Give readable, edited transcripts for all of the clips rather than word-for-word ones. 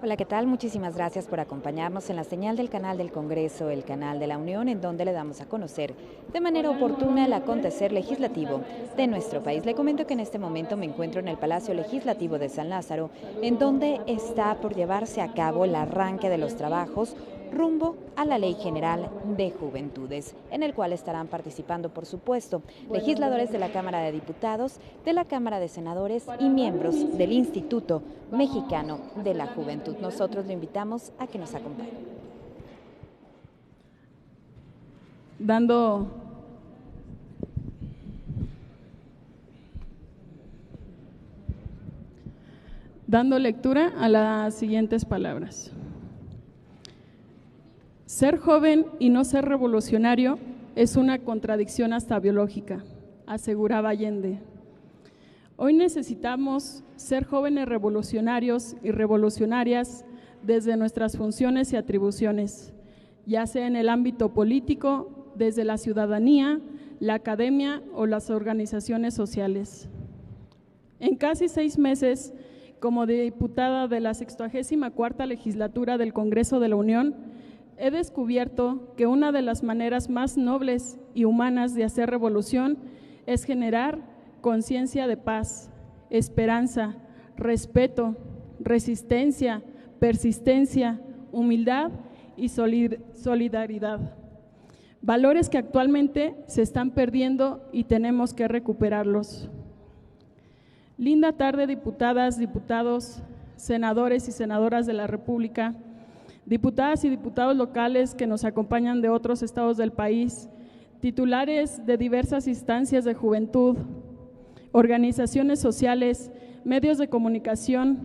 Hola, ¿qué tal? Muchísimas gracias por acompañarnos en la señal del canal del Congreso, el canal de la Unión, en donde le damos a conocer de manera oportuna el acontecer legislativo de nuestro país. Le comento que en este momento me encuentro en el Palacio Legislativo de San Lázaro, en donde está por llevarse a cabo el arranque de los trabajos rumbo a la Ley General de Juventudes, en el cual estarán participando, por supuesto, legisladores de la Cámara de Diputados, de la Cámara de Senadores y miembros del Instituto Mexicano de la Juventud. Nosotros lo invitamos a que nos acompañe. Dando lectura a las siguientes palabras. Ser joven y no ser revolucionario es una contradicción hasta biológica, aseguraba Allende. Hoy necesitamos ser jóvenes revolucionarios y revolucionarias desde nuestras funciones y atribuciones, ya sea en el ámbito político, desde la ciudadanía, la academia o las organizaciones sociales. En casi 6 meses, como diputada de la 64ª legislatura del Congreso de la Unión, he descubierto que una de las maneras más nobles y humanas de hacer revolución es generar conciencia de paz, esperanza, respeto, resistencia, persistencia, humildad y solidaridad. Valores que actualmente se están perdiendo y tenemos que recuperarlos. Linda tarde, diputadas, diputados, senadores y senadoras de la República, diputadas y diputados locales que nos acompañan de otros estados del país, titulares de diversas instancias de juventud, organizaciones sociales, medios de comunicación,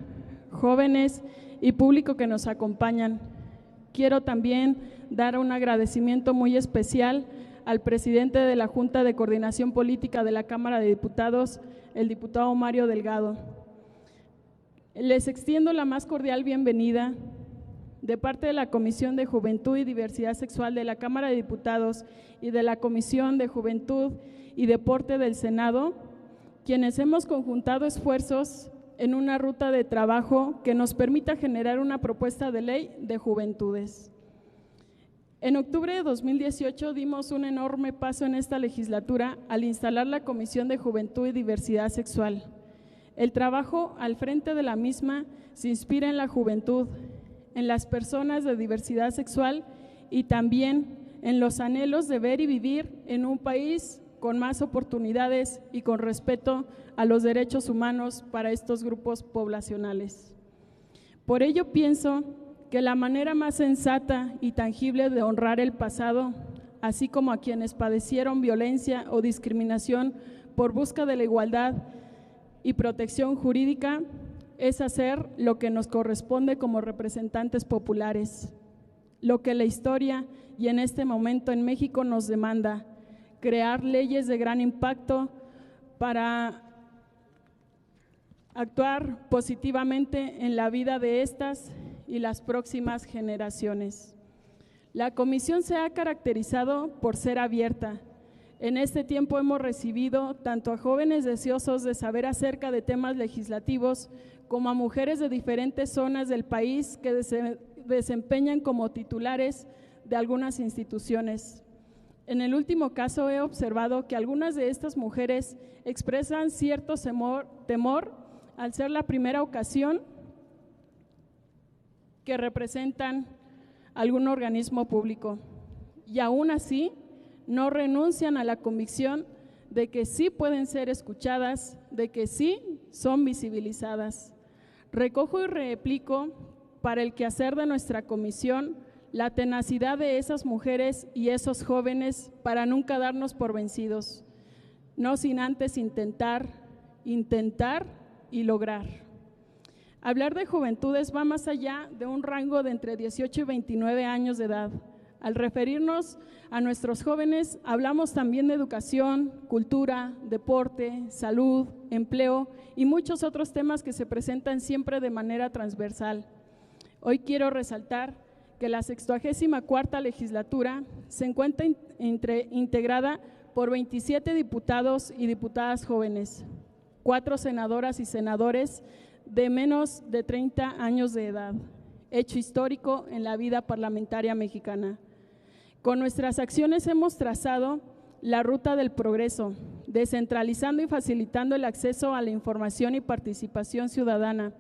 jóvenes y público que nos acompañan. Quiero también dar un agradecimiento muy especial al presidente de la Junta de Coordinación Política de la Cámara de Diputados, el diputado Mario Delgado. Les extiendo la más cordial bienvenida de parte de la Comisión de Juventud y Diversidad Sexual de la Cámara de Diputados y de la Comisión de Juventud y Deporte del Senado, quienes hemos conjuntado esfuerzos en una ruta de trabajo que nos permita generar una propuesta de ley de juventudes. En octubre de 2018 dimos un enorme paso en esta legislatura al instalar la Comisión de Juventud y Diversidad Sexual. El trabajo al frente de la misma se inspira en la juventud, en las personas de diversidad sexual y también en los anhelos de ver y vivir en un país con más oportunidades y con respeto a los derechos humanos para estos grupos poblacionales. Por ello pienso que la manera más sensata y tangible de honrar el pasado, así como a quienes padecieron violencia o discriminación por busca de la igualdad y protección jurídica, es hacer lo que nos corresponde como representantes populares, lo que la historia y en este momento en México nos demanda: crear leyes de gran impacto para actuar positivamente en la vida de estas y las próximas generaciones. La comisión se ha caracterizado por ser abierta. En este tiempo hemos recibido tanto a jóvenes deseosos de saber acerca de temas legislativos como a mujeres de diferentes zonas del país que se desempeñan como titulares de algunas instituciones. En el último caso he observado que algunas de estas mujeres expresan cierto temor al ser la primera ocasión que representan algún organismo público, y aún así no renuncian a la convicción de que sí pueden ser escuchadas, de que sí son visibilizadas. Recojo y replico para el quehacer de nuestra comisión la tenacidad de esas mujeres y esos jóvenes para nunca darnos por vencidos, no sin antes intentar y lograr. Hablar de juventudes va más allá de un rango de entre 18 y 29 años de edad. Al referirnos a nuestros jóvenes, hablamos también de educación, cultura, deporte, salud, empleo y muchos otros temas que se presentan siempre de manera transversal. Hoy quiero resaltar que la 64ª legislatura se encuentra integrada por 27 diputados y diputadas jóvenes, 4 senadoras y senadores de menos de 30 años de edad hecho histórico en la vida parlamentaria mexicana. Con nuestras acciones hemos trazado la ruta del progreso, descentralizando y facilitando el acceso a la información y participación ciudadana,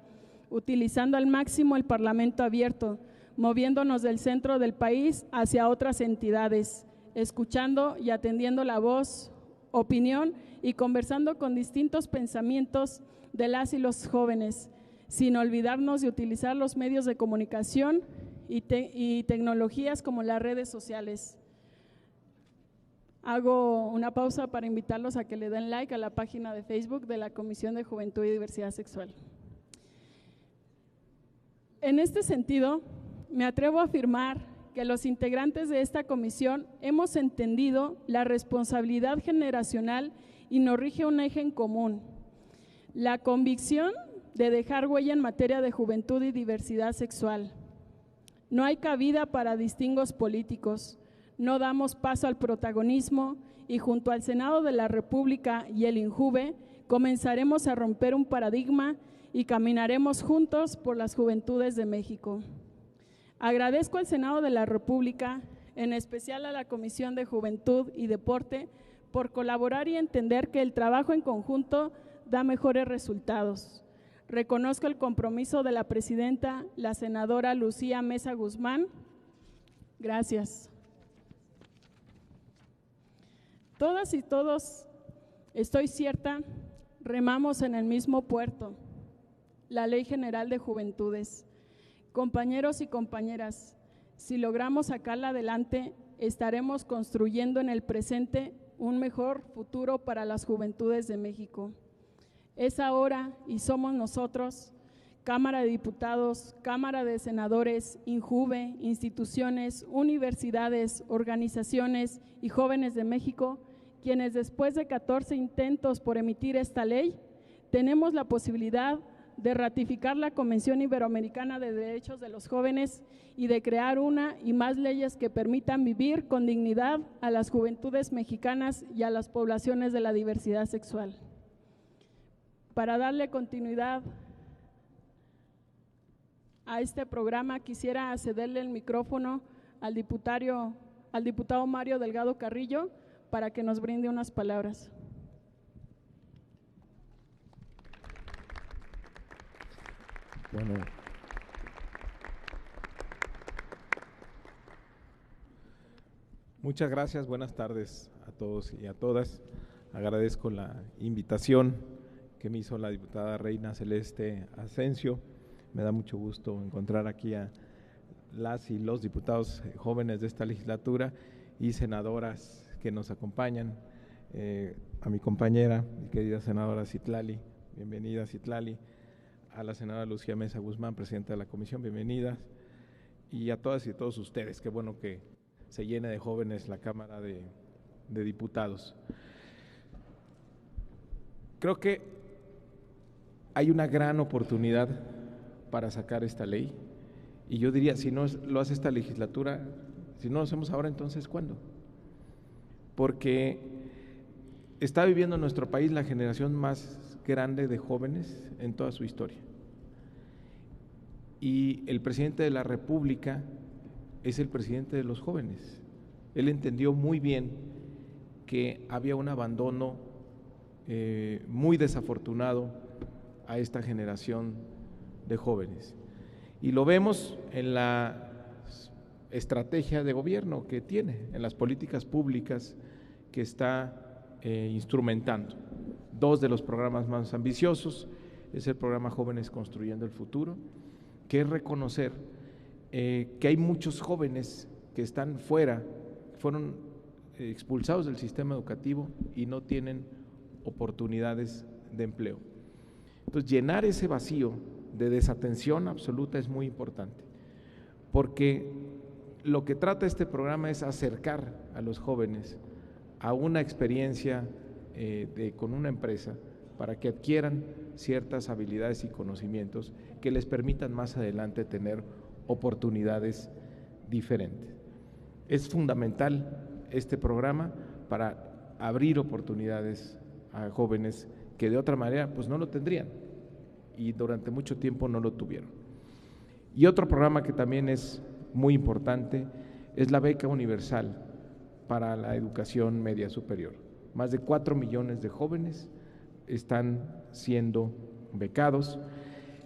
utilizando al máximo el Parlamento abierto, moviéndonos del centro del país hacia otras entidades, escuchando y atendiendo la voz, opinión y conversando con distintos pensamientos de las y los jóvenes, sin olvidarnos de utilizar los medios de comunicación y tecnologías como las redes sociales. Hago una pausa para invitarlos a que le den like a la página de Facebook de la Comisión de Juventud y Diversidad Sexual. En este sentido, me atrevo a afirmar que los integrantes de esta comisión hemos entendido la responsabilidad generacional y nos rige un eje en común: la convicción de dejar huella en materia de juventud y diversidad sexual. No hay cabida para distingos políticos, no damos paso al protagonismo y junto al Senado de la República y el INJUVE comenzaremos a romper un paradigma y caminaremos juntos por las juventudes de México. Agradezco al Senado de la República, en especial a la Comisión de Juventud y Deporte, por colaborar y entender que el trabajo en conjunto da mejores resultados. Reconozco el compromiso de la presidenta, la senadora Lucía Mesa Guzmán. Gracias. Todas y todos, estoy cierta, remamos en el mismo puerto, la Ley General de Juventudes. Compañeros y compañeras, si logramos sacarla adelante, estaremos construyendo en el presente un mejor futuro para las juventudes de México. Es ahora y somos nosotros, Cámara de Diputados, Cámara de Senadores, INJUVE, instituciones, universidades, organizaciones y jóvenes de México, quienes después de 14 intentos por emitir esta ley, tenemos la posibilidad de ratificar la Convención Iberoamericana de Derechos de los Jóvenes y de crear una y más leyes que permitan vivir con dignidad a las juventudes mexicanas y a las poblaciones de la diversidad sexual. Para darle continuidad a este programa, quisiera cederle el micrófono al diputado Mario Delgado Carrillo para que nos brinde unas palabras. Bueno, muchas gracias, buenas tardes a todos y a todas. Agradezco la invitación que me hizo la diputada Reina Celeste Asensio. Me da mucho gusto encontrar aquí a las y los diputados jóvenes de esta legislatura y senadoras que nos acompañan. A mi compañera, mi querida senadora Citlali, bienvenida Citlali. A la senadora Lucía Mesa Guzmán, presidenta de la comisión, bienvenidas. Y a todas y todos ustedes, qué bueno que se llene de jóvenes la Cámara de Diputados. Creo que hay una gran oportunidad para sacar esta ley y yo diría, si no lo hace esta legislatura, si no lo hacemos ahora, entonces ¿cuándo? Porque está viviendo en nuestro país la generación más grande de jóvenes en toda su historia. Y el presidente de la República es el presidente de los jóvenes. Él entendió muy bien que había un abandono muy desafortunado a esta generación de jóvenes. Y lo vemos en la estrategia de gobierno que tiene, en las políticas públicas que está instrumentando. Dos de los programas más ambiciosos es el programa Jóvenes Construyendo el Futuro, que es reconocer que hay muchos jóvenes que están fuera, fueron expulsados del sistema educativo y no tienen oportunidades de empleo. Entonces, llenar ese vacío de desatención absoluta es muy importante, porque lo que trata este programa es acercar a los jóvenes a una experiencia con una empresa para que adquieran ciertas habilidades y conocimientos que les permitan más adelante tener oportunidades diferentes. Es fundamental este programa para abrir oportunidades a jóvenes que de otra manera pues no lo tendrían y durante mucho tiempo no lo tuvieron. Y otro programa que también es muy importante es la beca universal para la educación media superior. Más de 4 millones de jóvenes están siendo becados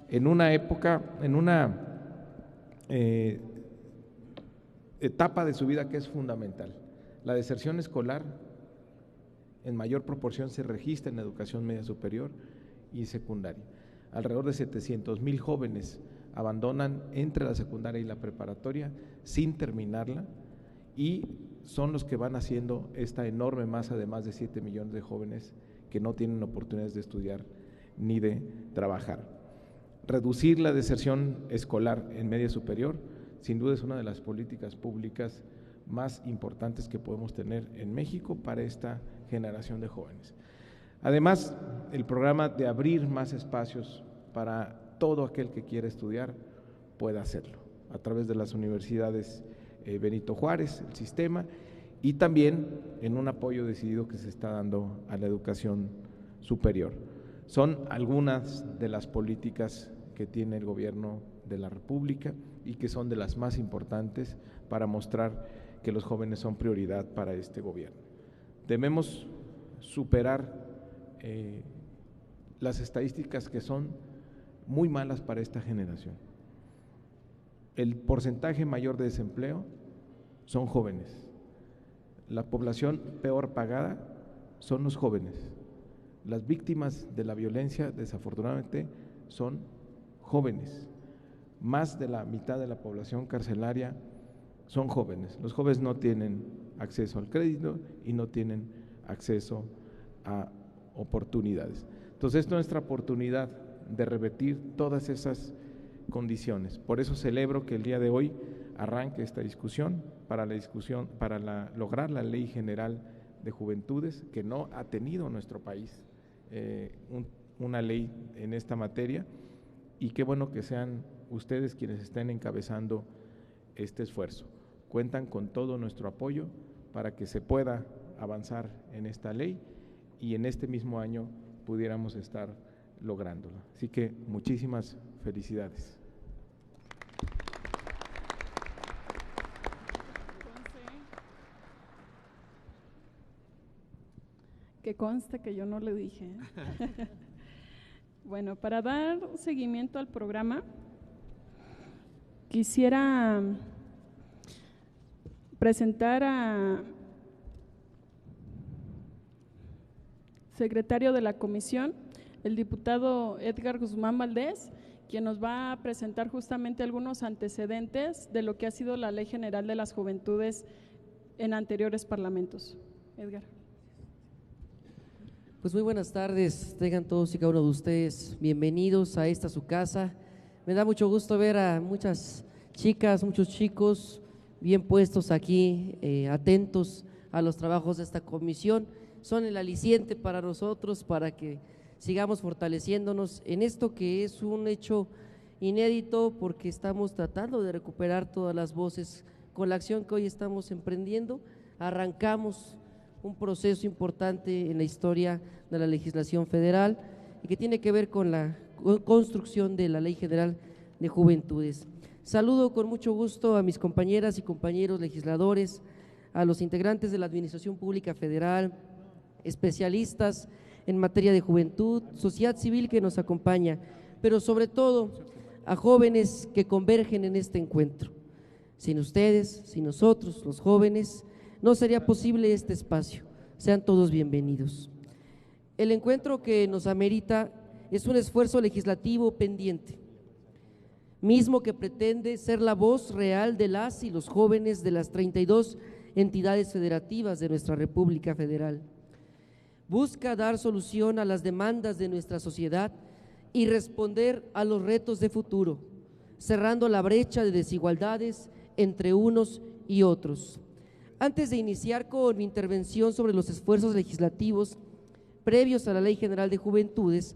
en una época, en una etapa de su vida que es fundamental. La deserción escolar en mayor proporción se registra en la educación media superior y secundaria. Alrededor de 700,000 jóvenes abandonan entre la secundaria y la preparatoria sin terminarla, y son los que van haciendo esta enorme masa de más de 7 millones de jóvenes que no tienen oportunidades de estudiar ni de trabajar. Reducir la deserción escolar en media superior sin duda es una de las políticas públicas más importantes que podemos tener en México para esta generación de jóvenes. Además, el programa de abrir más espacios para todo aquel que quiera estudiar pueda hacerlo a través de las universidades Benito Juárez, el sistema, y también en un apoyo decidido que se está dando a la educación superior. Son algunas de las políticas que tiene el gobierno de la República y que son de las más importantes para mostrar que los jóvenes son prioridad para este gobierno. Debemos superar las estadísticas que son muy malas para esta generación. El porcentaje mayor de desempleo son jóvenes. La población peor pagada son los jóvenes. Las víctimas de la violencia, desafortunadamente, son jóvenes. Más de la mitad de la población carcelaria son jóvenes. Los jóvenes no tienen acceso al crédito y no tienen acceso a oportunidades. Entonces, es nuestra oportunidad de revertir todas esas condiciones. Por eso celebro que el día de hoy arranque esta discusión para lograr la Ley General de Juventudes, que no ha tenido nuestro país una ley en esta materia, y qué bueno que sean ustedes quienes estén encabezando este esfuerzo. Cuentan con todo nuestro apoyo para que se pueda avanzar en esta ley y en este mismo año pudiéramos estar lográndolo. Así que muchísimas felicidades. Que conste que yo no le dije. Bueno, para dar seguimiento al programa, quisiera presentar a secretario de la comisión, el diputado Edgar Guzmán Valdés, quien nos va a presentar justamente algunos antecedentes de lo que ha sido la Ley General de las Juventudes en anteriores parlamentos. Edgar. Pues muy buenas tardes, tengan todos y cada uno de ustedes bienvenidos a esta su casa. Me da mucho gusto ver a muchas chicas, muchos chicos bien puestos aquí, atentos a los trabajos de esta comisión. Son el aliciente para nosotros, para que sigamos fortaleciéndonos en esto que es un hecho inédito, porque estamos tratando de recuperar todas las voces con la acción que hoy estamos emprendiendo. Arrancamos un proceso importante en la historia de la legislación federal y que tiene que ver con la construcción de la Ley General de Juventudes. Saludo con mucho gusto a mis compañeras y compañeros legisladores, a los integrantes de la Administración Pública Federal, especialistas en materia de juventud, sociedad civil que nos acompaña, pero sobre todo a jóvenes que convergen en este encuentro. Sin ustedes, sin nosotros, los jóvenes, no sería posible este espacio. Sean todos bienvenidos. El encuentro que nos amerita es un esfuerzo legislativo pendiente, mismo que pretende ser la voz real de las y los jóvenes de las 32 entidades federativas de nuestra República Federal. Busca dar solución a las demandas de nuestra sociedad y responder a los retos de futuro, cerrando la brecha de desigualdades entre unos y otros. Antes de iniciar con mi intervención sobre los esfuerzos legislativos previos a la Ley General de Juventudes,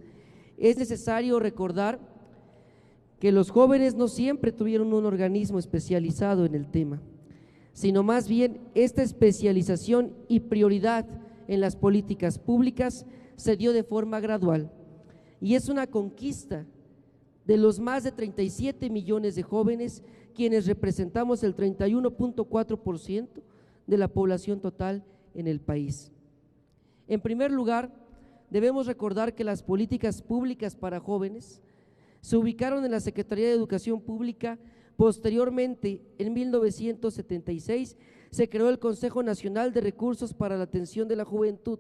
es necesario recordar que los jóvenes no siempre tuvieron un organismo especializado en el tema, sino más bien esta especialización y prioridad en las políticas públicas se dio de forma gradual, y es una conquista de los más de 37 millones de jóvenes, quienes representamos el 31.4% de la población total en el país. En primer lugar, debemos recordar que las políticas públicas para jóvenes se ubicaron en la Secretaría de Educación Pública. Posteriormente, en 1976, se creó el Consejo Nacional de Recursos para la Atención de la Juventud,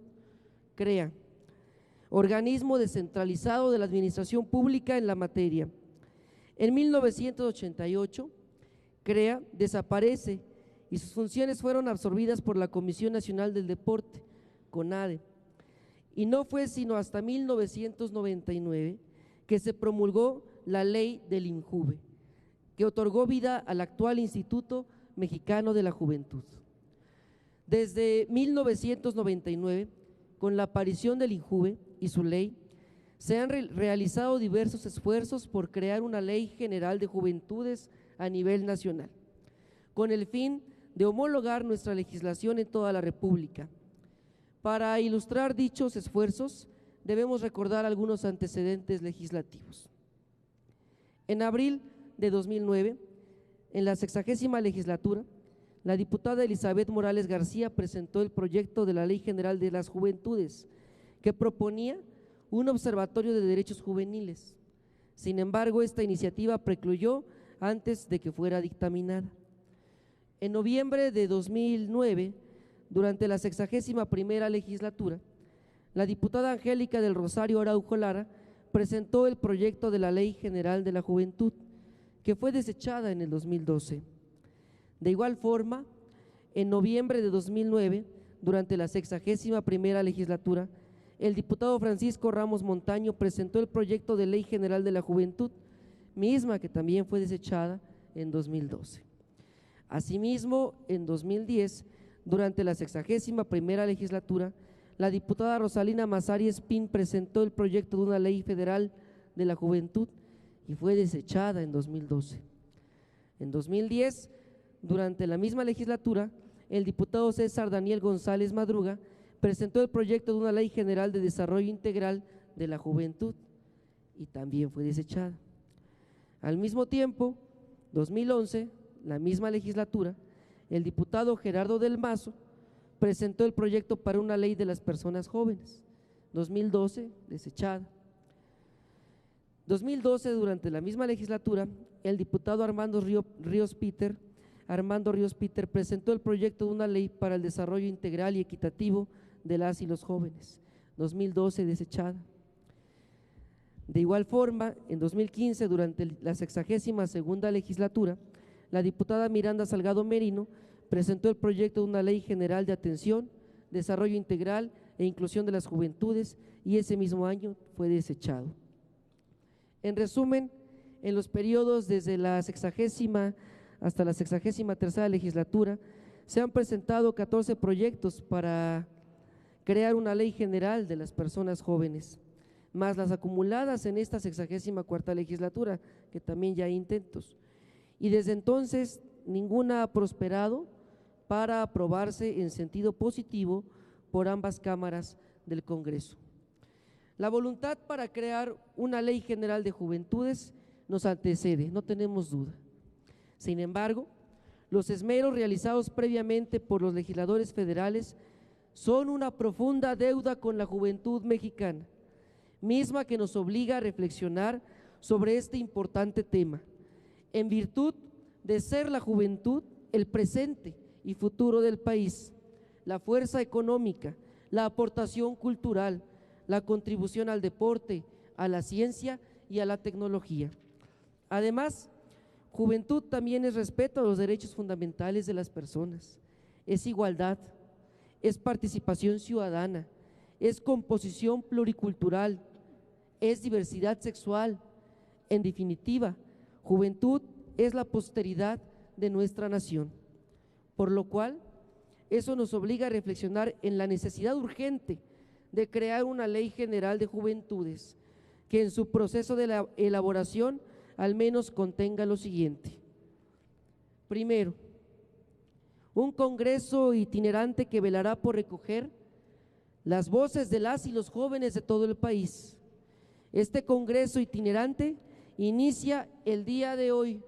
CREA, organismo descentralizado de la administración pública en la materia. En 1988, CREA desaparece y sus funciones fueron absorbidas por la Comisión Nacional del Deporte, CONADE, y no fue sino hasta 1999 que se promulgó la ley del INJUVE, que otorgó vida al actual Instituto Mexicano de la Juventud. Desde 1999, con la aparición del INJUVE y su ley, se han realizado diversos esfuerzos por crear una ley general de juventudes a nivel nacional, con el fin de homologar nuestra legislación en toda la República. Para ilustrar dichos esfuerzos, debemos recordar algunos antecedentes legislativos. En abril de 2009, en la 60ª legislatura, la diputada Elizabeth Morales García presentó el proyecto de la Ley General de las Juventudes, que proponía un observatorio de derechos juveniles. Sin embargo, esta iniciativa precluyó antes de que fuera dictaminada. En noviembre de 2009, durante la 61ª legislatura, la diputada Angélica del Rosario Araujo Lara presentó el proyecto de la Ley General de la Juventud, que fue desechada en el 2012. De igual forma, en noviembre de 2009, durante la 61ª legislatura, el diputado Francisco Ramos Montaño presentó el proyecto de Ley General de la Juventud, misma que también fue desechada en 2012. Asimismo, en 2010, durante la 61ª legislatura, la diputada Rosalina Mazari Espín presentó el proyecto de una ley federal de la juventud y fue desechada en 2012. En 2010, durante la misma legislatura, el diputado César Daniel González Madruga presentó el proyecto de una ley general de desarrollo integral de la juventud y también fue desechada. Al mismo tiempo, 2011, la misma legislatura, el diputado Gerardo del Mazo presentó el proyecto para una ley de las personas jóvenes, 2012, desechada. 2012, durante la misma legislatura, el diputado Armando Ríos Peter presentó el proyecto de una ley para el desarrollo integral y equitativo de las y los jóvenes, 2012, desechada. De igual forma, en 2015, durante la 62ª legislatura, la diputada Miranda Salgado Merino presentó el proyecto de una ley general de atención, desarrollo integral e inclusión de las juventudes y ese mismo año fue desechado. En resumen, en los periodos desde la 60ª hasta la 63ª legislatura se han presentado 14 proyectos para crear una ley general de las personas jóvenes, más las acumuladas en esta 64ª legislatura, que también ya hay intentos, y desde entonces ninguna ha prosperado para aprobarse en sentido positivo por ambas cámaras del Congreso. La voluntad para crear una ley general de juventudes nos antecede, no tenemos duda. Sin embargo, los esmeros realizados previamente por los legisladores federales son una profunda deuda con la juventud mexicana, misma que nos obliga a reflexionar sobre este importante tema, en virtud de ser la juventud el presente y futuro del país, la fuerza económica, la aportación cultural, la contribución al deporte, a la ciencia y a la tecnología. Además, juventud también es respeto a los derechos fundamentales de las personas, es igualdad, es participación ciudadana, es composición pluricultural, es diversidad sexual. En definitiva, juventud es la posteridad de nuestra nación, por lo cual eso nos obliga a reflexionar en la necesidad urgente de crear una ley general de juventudes que en su proceso de elaboración al menos contenga lo siguiente. Primero, un congreso itinerante que velará por recoger las voces de las y los jóvenes de todo el país. Este congreso itinerante inicia el día de hoy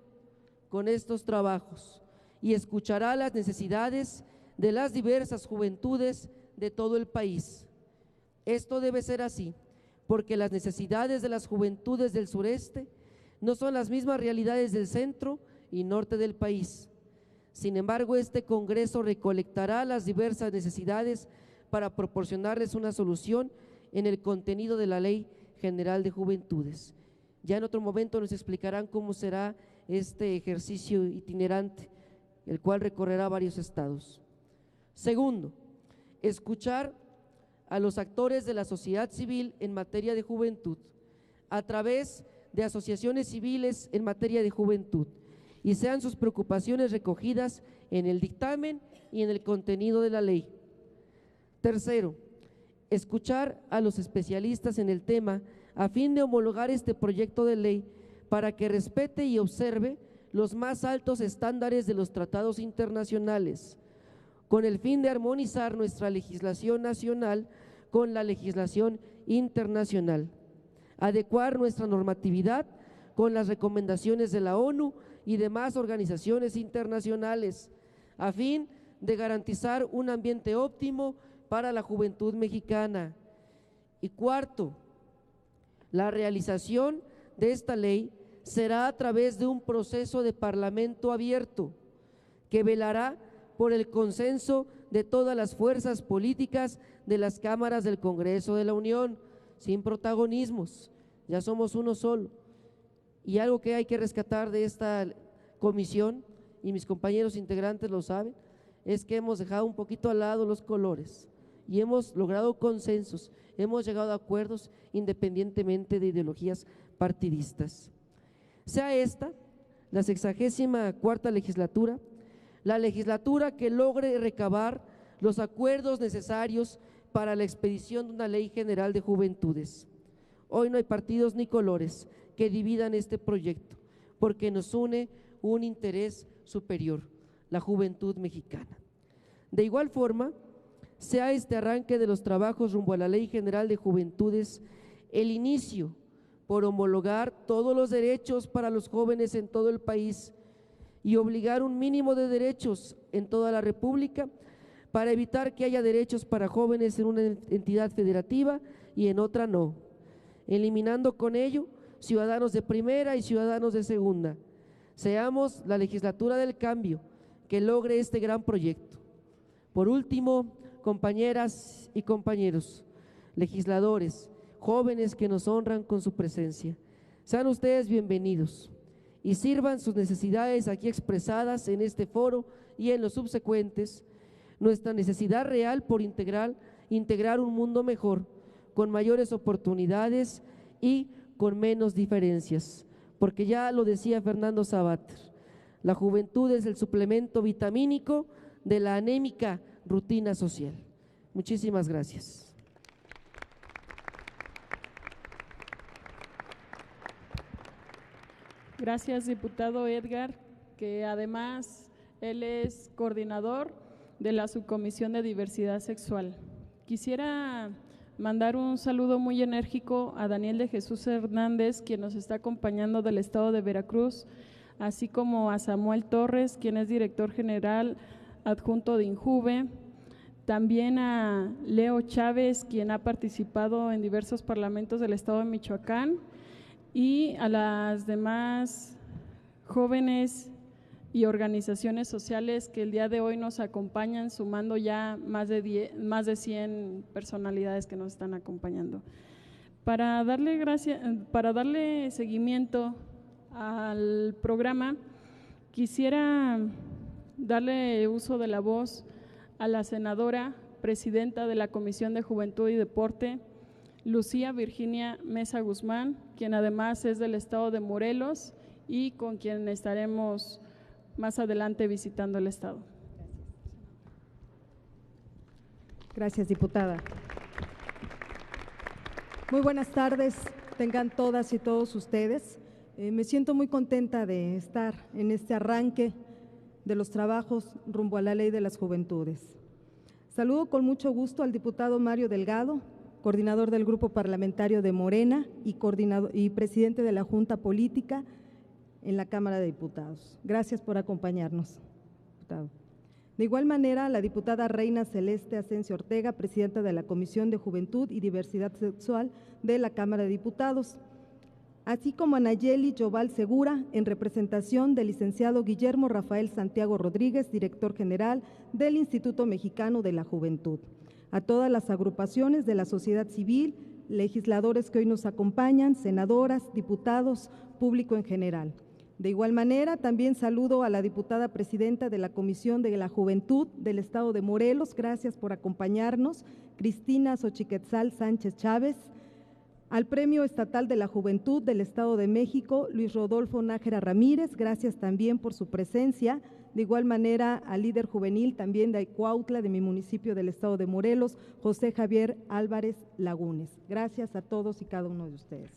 con estos trabajos y escuchará las necesidades de las diversas juventudes de todo el país. Esto debe ser así, porque las necesidades de las juventudes del sureste no son las mismas realidades del centro y norte del país. Sin embargo, este Congreso recolectará las diversas necesidades para proporcionarles una solución en el contenido de la Ley General de Juventudes. Ya en otro momento nos explicarán cómo será este ejercicio itinerante, el cual recorrerá varios estados. Segundo, escuchar a los actores de la sociedad civil en materia de juventud, a través de asociaciones civiles en materia de juventud, y sean sus preocupaciones recogidas en el dictamen y en el contenido de la ley. Tercero, escuchar a los especialistas en el tema a fin de homologar este proyecto de ley para que respete y observe los más altos estándares de los tratados internacionales, con el fin de armonizar nuestra legislación nacional con la legislación internacional, adecuar nuestra normatividad con las recomendaciones de la ONU y demás organizaciones internacionales, a fin de garantizar un ambiente óptimo para la juventud mexicana. Y cuarto, la realización de esta ley será a través de un proceso de parlamento abierto que velará por el consenso de todas las fuerzas políticas de las cámaras del Congreso de la Unión, sin protagonismos, ya somos uno solo. Y algo que hay que rescatar de esta comisión, y mis compañeros integrantes lo saben, es que hemos dejado un poquito al lado los colores y hemos logrado consensos, hemos llegado a acuerdos independientemente de ideologías partidistas. Sea esta la 64ª legislatura, la legislatura que logre recabar los acuerdos necesarios para la expedición de una ley general de juventudes. Hoy no hay partidos ni colores que dividan este proyecto, porque nos une un interés superior, la juventud mexicana. De igual forma, sea este arranque de los trabajos rumbo a la Ley General de Juventudes el inicio por homologar todos los derechos para los jóvenes en todo el país y obligar un mínimo de derechos en toda la República para evitar que haya derechos para jóvenes en una entidad federativa y en otra no, eliminando con ello ciudadanos de primera y ciudadanos de segunda. Seamos la legislatura del cambio que logre este gran proyecto. Por último, compañeras y compañeros, legisladores, jóvenes que nos honran con su presencia, sean ustedes bienvenidos y sirvan sus necesidades aquí expresadas en este foro y en los subsecuentes, nuestra necesidad real por integrar un mundo mejor, con mayores oportunidades y con menos diferencias, porque ya lo decía Fernando Savater, la juventud es el suplemento vitamínico de la anémica rutina social. Muchísimas gracias. Gracias, diputado Edgar, que además él es coordinador de la Subcomisión de Diversidad Sexual. Quisiera mandar un saludo muy enérgico a Daniel de Jesús Hernández, quien nos está acompañando del estado de Veracruz, así como a Samuel Torres, quien es director general adjunto de INJUVE, también a Leo Chávez, quien ha participado en diversos parlamentos del estado de Michoacán, y a las demás jóvenes y organizaciones sociales que el día de hoy nos acompañan, sumando ya más de 100 personalidades que nos están acompañando. Para darle seguimiento al programa, quisiera darle uso de la voz a la senadora presidenta de la Comisión de Juventud y Deporte, Lucía Virginia Mesa Guzmán, quien además es del estado de Morelos y con quien estaremos más adelante visitando el estado. Gracias, diputada. Muy buenas tardes, tengan todas y todos ustedes. Me siento muy contenta de estar en este arranque de los trabajos rumbo a la Ley de las Juventudes. Saludo con mucho gusto al diputado Mario Delgado, coordinador del Grupo Parlamentario de Morena y presidente de la Junta Política en la Cámara de Diputados. Gracias por acompañarnos, diputado. De igual manera, la diputada Reina Celeste Asensio Ortega, presidenta de la Comisión de Juventud y Diversidad Sexual de la Cámara de Diputados, así como a Nayeli Yoval Segura, en representación del licenciado Guillermo Rafael Santiago Rodríguez, director general del Instituto Mexicano de la Juventud, a todas las agrupaciones de la sociedad civil, legisladores que hoy nos acompañan, senadoras, diputados, público en general. De igual manera, también saludo a la diputada presidenta de la Comisión de la Juventud del Estado de Morelos, gracias por acompañarnos, Cristina Xochiquetzal Sánchez Chávez, al Premio Estatal de la Juventud del Estado de México, Luis Rodolfo Nájera Ramírez, gracias también por su presencia. De igual manera, al líder juvenil también de Cuautla, de mi municipio del Estado de Morelos, José Javier Álvarez Lagunes. Gracias a todos y cada uno de ustedes.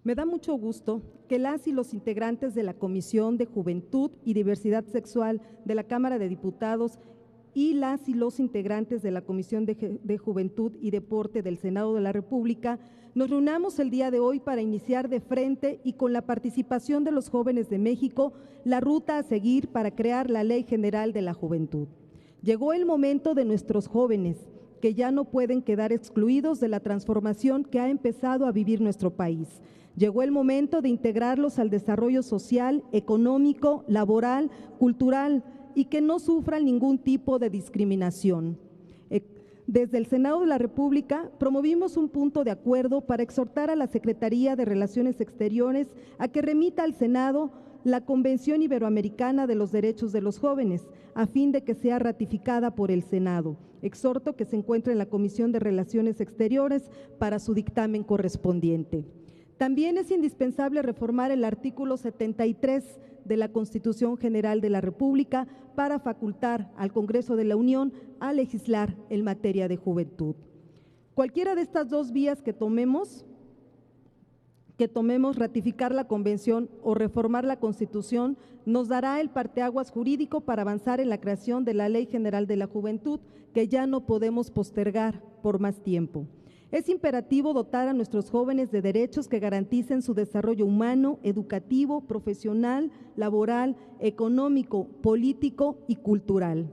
Me da mucho gusto que las y los integrantes de la Comisión de Juventud y Diversidad Sexual de la Cámara de Diputados y las y los integrantes de la Comisión de Juventud y Deporte del Senado de la República nos reunamos el día de hoy para iniciar de frente y con la participación de los jóvenes de México la ruta a seguir para crear la Ley General de la Juventud. Llegó el momento de nuestros jóvenes, que ya no pueden quedar excluidos de la transformación que ha empezado a vivir nuestro país. Llegó el momento de integrarlos al desarrollo social, económico, laboral, cultural y que no sufran ningún tipo de discriminación. Desde el Senado de la República promovimos un punto de acuerdo para exhortar a la Secretaría de Relaciones Exteriores a que remita al Senado la Convención Iberoamericana de los Derechos de los Jóvenes, a fin de que sea ratificada por el Senado. Exhorto que se encuentre en la Comisión de Relaciones Exteriores para su dictamen correspondiente. También es indispensable reformar el artículo 73 de la Constitución General de la República para facultar al Congreso de la Unión a legislar en materia de juventud. Cualquiera de estas dos vías que tomemos, ratificar la Convención o reformar la Constitución, nos dará el parteaguas jurídico para avanzar en la creación de la Ley General de la Juventud, que ya no podemos postergar por más tiempo. Es imperativo dotar a nuestros jóvenes de derechos que garanticen su desarrollo humano, educativo, profesional, laboral, económico, político y cultural.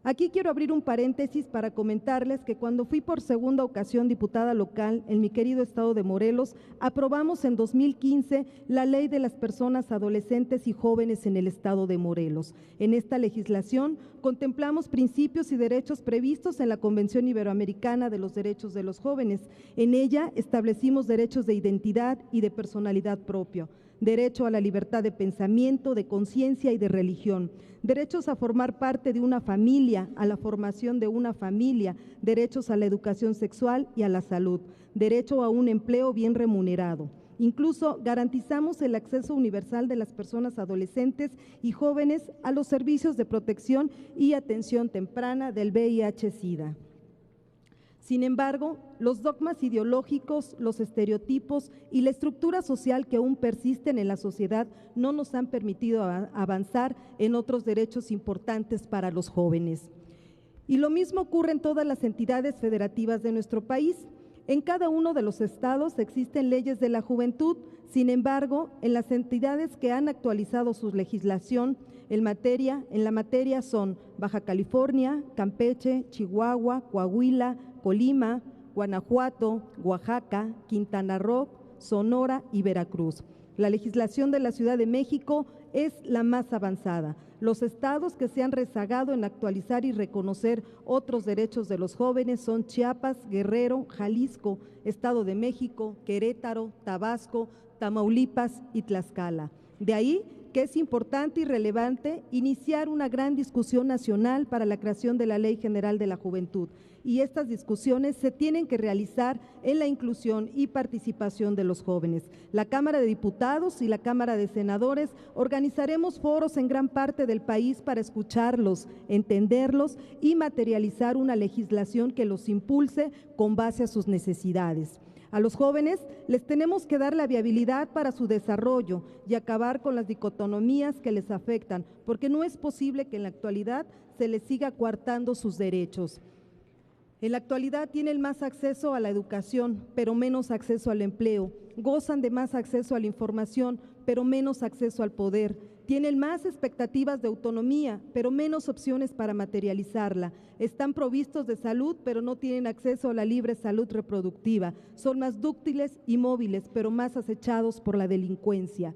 Aquí quiero abrir un paréntesis para comentarles que cuando fui por segunda ocasión diputada local en mi querido estado de Morelos, aprobamos en 2015 la Ley de las Personas Adolescentes y Jóvenes en el estado de Morelos. En esta legislación contemplamos principios y derechos previstos en la Convención Iberoamericana de los Derechos de los Jóvenes. En ella establecimos derechos de identidad y de personalidad propia, derecho a la libertad de pensamiento, de conciencia y de religión, derechos a formar parte de una familia, a la formación de una familia, derechos a la educación sexual y a la salud, derecho a un empleo bien remunerado. Incluso garantizamos el acceso universal de las personas adolescentes y jóvenes a los servicios de protección y atención temprana del VIH-Sida. Sin embargo, los dogmas ideológicos, los estereotipos y la estructura social que aún persisten en la sociedad no nos han permitido avanzar en otros derechos importantes para los jóvenes. Y lo mismo ocurre en todas las entidades federativas de nuestro país. En cada uno de los estados existen leyes de la juventud. Sin embargo, en las entidades que han actualizado su legislación en la materia son Baja California, Campeche, Chihuahua, Coahuila, Colima, Guanajuato, Oaxaca, Quintana Roo, Sonora y Veracruz. La legislación de la Ciudad de México es la más avanzada. Los estados que se han rezagado en actualizar y reconocer otros derechos de los jóvenes son Chiapas, Guerrero, Jalisco, Estado de México, Querétaro, Tabasco, Tamaulipas y Tlaxcala. De ahí que es importante y relevante iniciar una gran discusión nacional para la creación de la Ley General de la Juventud. y estas discusiones se tienen que realizar en la inclusión y participación de los jóvenes. La Cámara de Diputados y la Cámara de Senadores organizaremos foros en gran parte del país para escucharlos, entenderlos y materializar una legislación que los impulse con base a sus necesidades. A los jóvenes les tenemos que dar la viabilidad para su desarrollo y acabar con las dicotomías que les afectan, porque no es posible que en la actualidad se les siga coartando sus derechos. En la actualidad tienen más acceso a la educación, pero menos acceso al empleo. Gozan de más acceso a la información, pero menos acceso al poder. Tienen más expectativas de autonomía, pero menos opciones para materializarla. Están provistos de salud, pero no tienen acceso a la libre salud reproductiva. Son más dúctiles y móviles, pero más acechados por la delincuencia.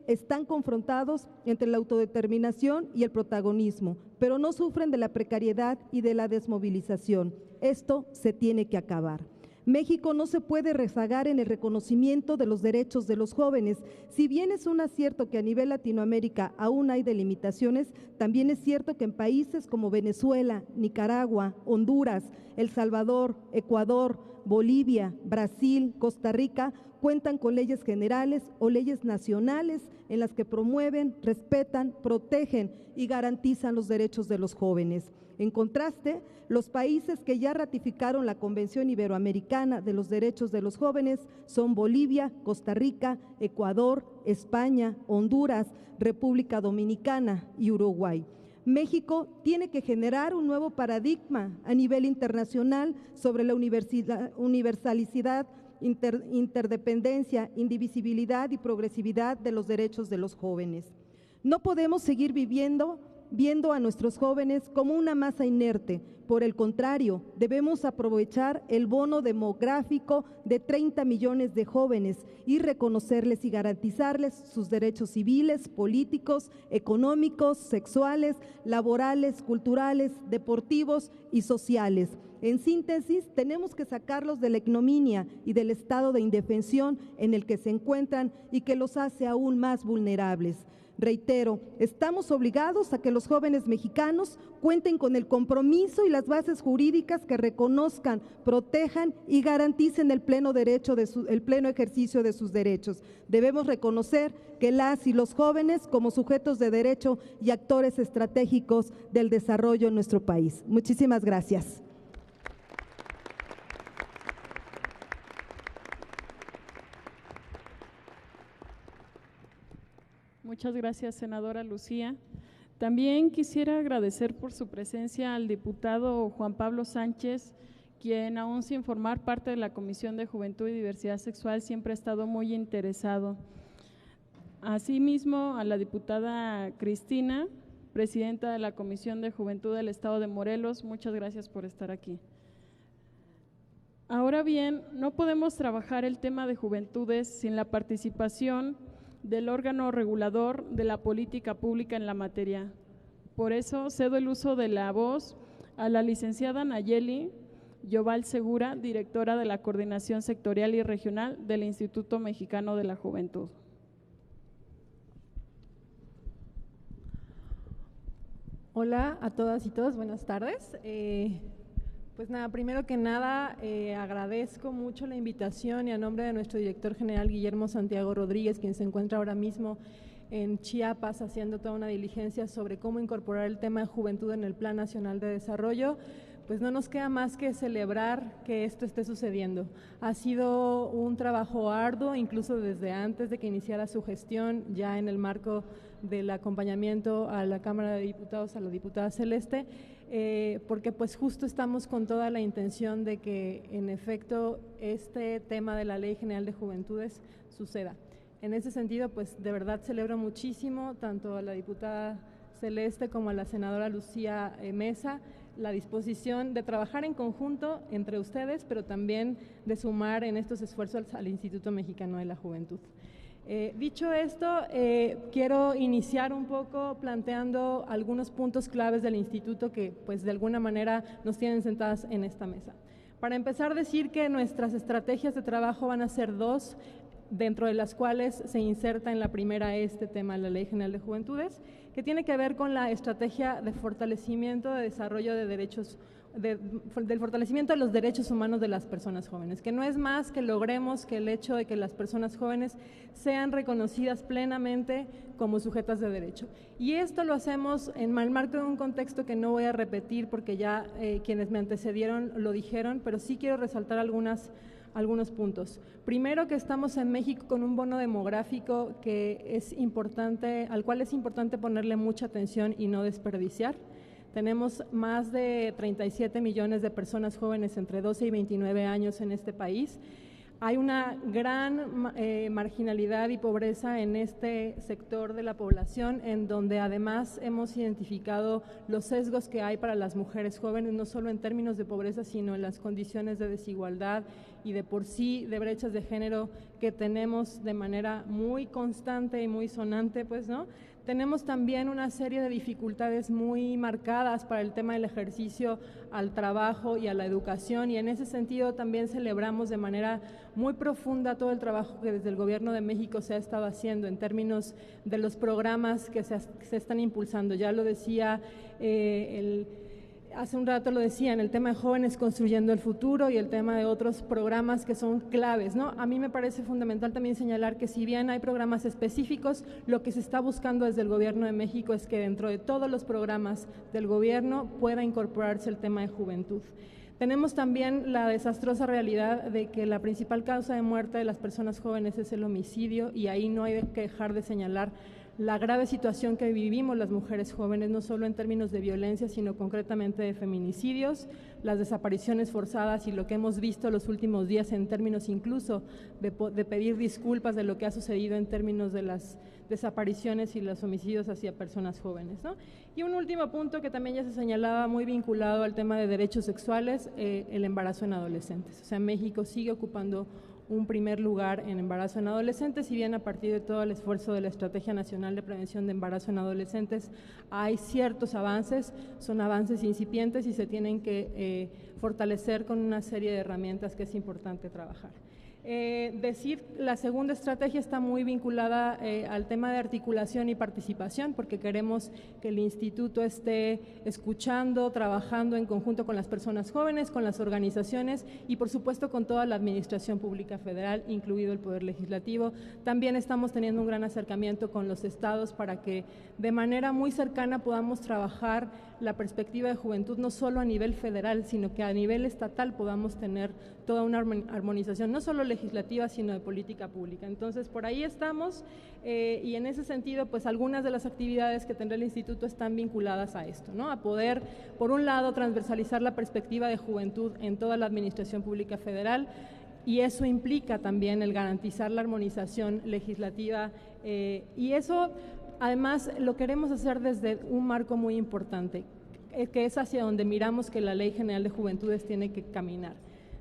Están confrontados entre la autodeterminación y el protagonismo, pero no sufren de la precariedad y de la desmovilización. Esto se tiene que acabar. México no se puede rezagar en el reconocimiento de los derechos de los jóvenes. Si bien es un acierto que a nivel Latinoamérica aún hay delimitaciones, también es cierto que en países como Venezuela, Nicaragua, Honduras, El Salvador, Ecuador, Bolivia, Brasil, Costa Rica, cuentan con leyes generales o leyes nacionales en las que promueven, respetan, protegen y garantizan los derechos de los jóvenes. En contraste, los países que ya ratificaron la Convención Iberoamericana de los Derechos de los Jóvenes son Bolivia, Costa Rica, Ecuador, España, Honduras, República Dominicana y Uruguay. México tiene que generar un nuevo paradigma a nivel internacional sobre la universalidad, interdependencia, indivisibilidad y progresividad de los derechos de los jóvenes. No podemos seguir viendo a nuestros jóvenes como una masa inerte. Por el contrario, debemos aprovechar el bono demográfico de 30 millones de jóvenes y reconocerles y garantizarles sus derechos civiles, políticos, económicos, sexuales, laborales, culturales, deportivos y sociales. En síntesis, tenemos que sacarlos de la ignominia y del estado de indefensión en el que se encuentran y que los hace aún más vulnerables. Reitero, estamos obligados a que los jóvenes mexicanos cuenten con el compromiso y las bases jurídicas que reconozcan, protejan y garanticen el pleno ejercicio de sus derechos. Debemos reconocer que las y los jóvenes como sujetos de derecho y actores estratégicos del desarrollo en nuestro país. Muchísimas gracias. Muchas gracias, senadora Lucía. También quisiera agradecer por su presencia al diputado Juan Pablo Sánchez, quien aún sin formar parte de la Comisión de Juventud y Diversidad Sexual siempre ha estado muy interesado. Asimismo, a la diputada Cristina, presidenta de la Comisión de Juventud del Estado de Morelos, muchas gracias por estar aquí. Ahora bien, no podemos trabajar el tema de juventudes sin la participación del órgano regulador de la política pública en la materia. Por eso cedo el uso de la voz a la licenciada Nayeli Yoval Segura, directora de la Coordinación Sectorial y Regional del Instituto Mexicano de la Juventud. Hola a todas y todos, buenas tardes. Pues nada, primero que nada agradezco mucho la invitación y a nombre de nuestro director general Guillermo Santiago Rodríguez, quien se encuentra ahora mismo en Chiapas haciendo toda una diligencia sobre cómo incorporar el tema de juventud en el Plan Nacional de Desarrollo, pues no nos queda más que celebrar que esto esté sucediendo. Ha sido un trabajo arduo, incluso desde antes de que iniciara su gestión, ya en el marco del acompañamiento a la Cámara de Diputados, a la diputada Celeste, porque pues justo estamos con toda la intención de que en efecto este tema de la Ley General de Juventudes suceda. En ese sentido, pues de verdad celebro muchísimo tanto a la diputada Celeste como a la senadora Lucía Mesa la disposición de trabajar en conjunto entre ustedes, pero también de sumar en estos esfuerzos al Instituto Mexicano de la Juventud. Dicho esto, quiero iniciar un poco planteando algunos puntos claves del instituto que pues de alguna manera nos tienen sentadas en esta mesa. Para empezar, decir que nuestras estrategias de trabajo van a ser dos, dentro de las cuales se inserta en la primera este tema, la Ley General de Juventudes, que tiene que ver con la estrategia de fortalecimiento de desarrollo de derechos del fortalecimiento de los derechos humanos de las personas jóvenes, que no es más que logremos que el hecho de que las personas jóvenes sean reconocidas plenamente como sujetas de derecho. Y esto lo hacemos en el marco de un contexto que no voy a repetir porque ya quienes me antecedieron lo dijeron, pero sí quiero resaltar algunos puntos. Primero, que estamos en México con un bono demográfico que es importante, al cual es importante ponerle mucha atención y no desperdiciar. Tenemos más de 37 millones de personas jóvenes entre 12 y 29 años en este país. Hay una gran marginalidad y pobreza en este sector de la población, en donde además hemos identificado los sesgos que hay para las mujeres jóvenes, no solo en términos de pobreza, sino en las condiciones de desigualdad y de por sí de brechas de género que tenemos de manera muy constante y muy sonante, pues, ¿no? Tenemos también una serie de dificultades muy marcadas para el tema del ejercicio al trabajo y a la educación, y en ese sentido también celebramos de manera muy profunda todo el trabajo que desde el Gobierno de México se ha estado haciendo en términos de los programas que se están impulsando. Ya lo decía hace un rato, lo decía, en el tema de Jóvenes Construyendo el Futuro y el tema de otros programas que son claves, ¿no? A mí me parece fundamental también señalar que si bien hay programas específicos, lo que se está buscando desde el Gobierno de México es que dentro de todos los programas del gobierno pueda incorporarse el tema de juventud. Tenemos también la desastrosa realidad de que la principal causa de muerte de las personas jóvenes es el homicidio, y ahí no hay que dejar de señalar la grave situación que vivimos las mujeres jóvenes, no solo en términos de violencia, sino concretamente de feminicidios, las desapariciones forzadas y lo que hemos visto los últimos días en términos incluso de pedir disculpas de lo que ha sucedido en términos de las desapariciones y los homicidios hacia personas jóvenes, ¿no? Y un último punto que también ya se señalaba, muy vinculado al tema de derechos sexuales, el embarazo en adolescentes. O sea, México sigue ocupando un primer lugar en embarazo en adolescentes, si bien a partir de todo el esfuerzo de la Estrategia Nacional de Prevención de Embarazo en Adolescentes hay ciertos avances, son avances incipientes y se tienen que fortalecer con una serie de herramientas que es importante trabajar. La segunda estrategia está muy vinculada al tema de articulación y participación, porque queremos que el instituto esté escuchando, trabajando en conjunto con las personas jóvenes, con las organizaciones y por supuesto con toda la administración pública federal, incluido el Poder Legislativo. También estamos teniendo un gran acercamiento con los estados para que de manera muy cercana podamos trabajar la perspectiva de juventud, no solo a nivel federal, sino que a nivel estatal podamos tener toda una armonización, no solo legislativa, sino de política pública. Entonces, por ahí estamos y en ese sentido, pues algunas de las actividades que tendrá el instituto están vinculadas a esto, ¿no? A poder, por un lado, transversalizar la perspectiva de juventud en toda la administración pública federal, y eso implica también el garantizar la armonización legislativa y eso además lo queremos hacer desde un marco muy importante, que es hacia donde miramos que la Ley General de Juventudes tiene que caminar.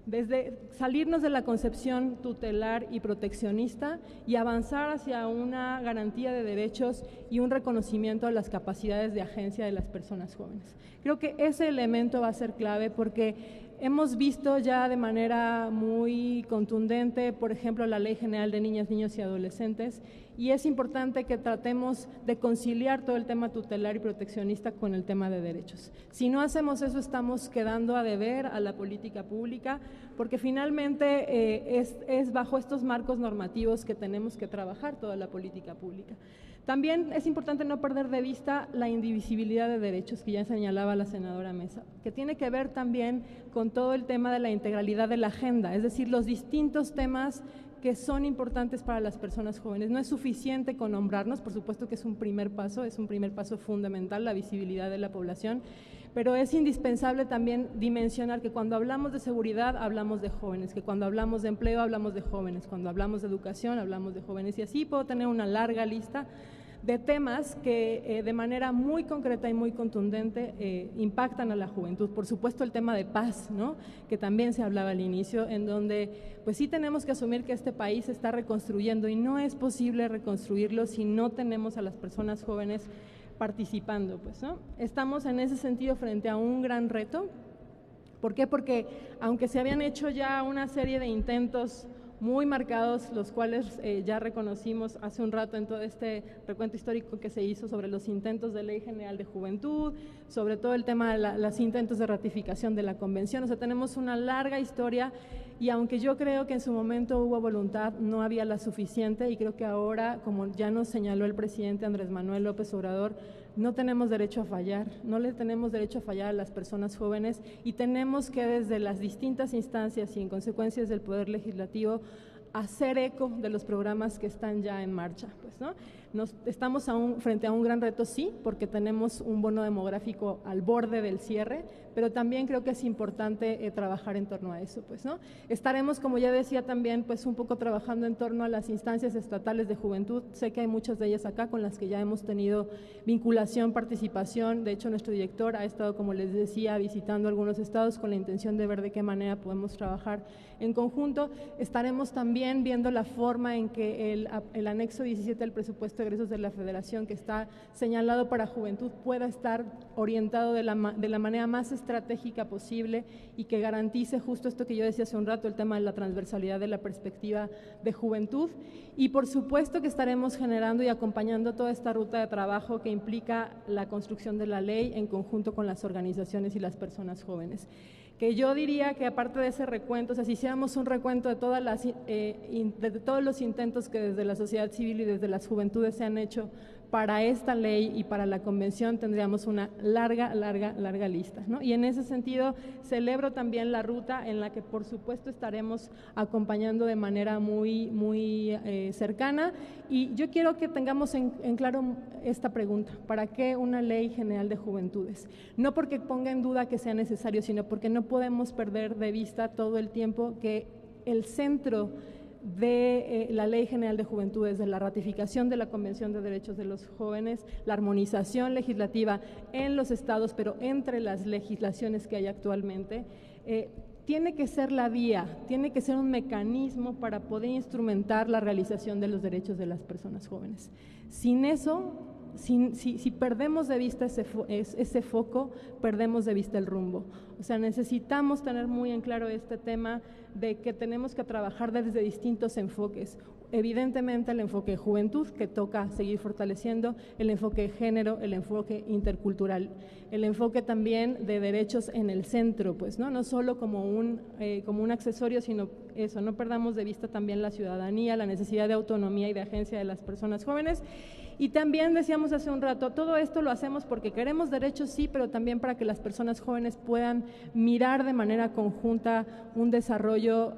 Desde salirnos de la concepción tutelar y proteccionista y avanzar hacia una garantía de derechos y un reconocimiento de las capacidades de agencia de las personas jóvenes. Creo que ese elemento va a ser clave porque hemos visto ya de manera muy contundente, por ejemplo, la Ley General de Niñas, Niños y Adolescentes, y es importante que tratemos de conciliar todo el tema tutelar y proteccionista con el tema de derechos. Si no hacemos eso, estamos quedando a deber a la política pública, porque finalmente es bajo estos marcos normativos que tenemos que trabajar toda la política pública. También es importante no perder de vista la indivisibilidad de derechos, que ya señalaba la senadora Mesa, que tiene que ver también con todo el tema de la integralidad de la agenda, es decir, los distintos temas que son importantes para las personas jóvenes. No es suficiente con nombrarnos, por supuesto que es un primer paso fundamental, la visibilidad de la población, pero es indispensable también dimensionar que cuando hablamos de seguridad hablamos de jóvenes, que cuando hablamos de empleo hablamos de jóvenes, cuando hablamos de educación hablamos de jóvenes, y así puedo tener una larga lista de temas que de manera muy concreta y muy contundente impactan a la juventud. Por supuesto el tema de paz, ¿no?, que también se hablaba al inicio, en donde pues sí tenemos que asumir que este país se está reconstruyendo y no es posible reconstruirlo si no tenemos a las personas jóvenes participando, pues, ¿no? Estamos en ese sentido frente a un gran reto. ¿Por qué? Porque aunque se habían hecho ya una serie de intentos muy marcados, los cuales ya reconocimos hace un rato en todo este recuento histórico que se hizo sobre los intentos de Ley General de Juventud, sobre todo el tema de los intentos de ratificación de la Convención. O sea, tenemos una larga historia y aunque yo creo que en su momento hubo voluntad, no había la suficiente, y creo que ahora, como ya nos señaló el presidente Andrés Manuel López Obrador, no tenemos derecho a fallar, no le tenemos derecho a fallar a las personas jóvenes, y tenemos que desde las distintas instancias y en consecuencia desde el Poder Legislativo hacer eco de los programas que están ya en marcha, pues, ¿no? Estamos frente a un gran reto, sí, porque tenemos un bono demográfico al borde del cierre, pero también creo que es importante trabajar en torno a eso, pues, ¿no? Estaremos, como ya decía también, pues un poco trabajando en torno a las instancias estatales de juventud. Sé que hay muchas de ellas acá con las que ya hemos tenido vinculación, participación. De hecho, nuestro director ha estado, como les decía, visitando algunos estados con la intención de ver de qué manera podemos trabajar en conjunto. Estaremos también viendo la forma en que el anexo 17 del presupuesto de egresos de la Federación, que está señalado para juventud, pueda estar orientado de la manera más estratégica posible y que garantice justo esto que yo decía hace un rato, el tema de la transversalidad de la perspectiva de juventud. Y por supuesto que estaremos generando y acompañando toda esta ruta de trabajo que implica la construcción de la ley en conjunto con las organizaciones y las personas jóvenes. Que yo diría que aparte de ese recuento, o sea, si hiciéramos un recuento de de todos los intentos que desde la sociedad civil y desde las juventudes se han hecho para esta ley y para la convención, tendríamos una larga lista, ¿no? Y en ese sentido celebro también la ruta en la que por supuesto estaremos acompañando de manera muy cercana, y yo quiero que tengamos en claro esta pregunta: ¿para qué una ley general de juventudes? No porque ponga en duda que sea necesario, sino porque no podemos perder de vista todo el tiempo que el centro de la Ley General de Juventudes, de la ratificación de la Convención de Derechos de los Jóvenes, la armonización legislativa en los estados, pero entre las legislaciones que hay actualmente, tiene que ser la vía, tiene que ser un mecanismo para poder instrumentar la realización de los derechos de las personas jóvenes. Sin eso, si perdemos de vista ese foco, perdemos de vista el rumbo. O sea, necesitamos tener muy en claro este tema de que tenemos que trabajar desde distintos enfoques. Evidentemente el enfoque de juventud, que toca seguir fortaleciendo, el enfoque de género, el enfoque intercultural, el enfoque también de derechos en el centro, pues, ¿no? No solo como un accesorio, sino eso, no perdamos de vista también la ciudadanía, la necesidad de autonomía y de agencia de las personas jóvenes. Y también decíamos hace un rato, todo esto lo hacemos porque queremos derechos, sí, pero también para que las personas jóvenes puedan mirar de manera conjunta un desarrollo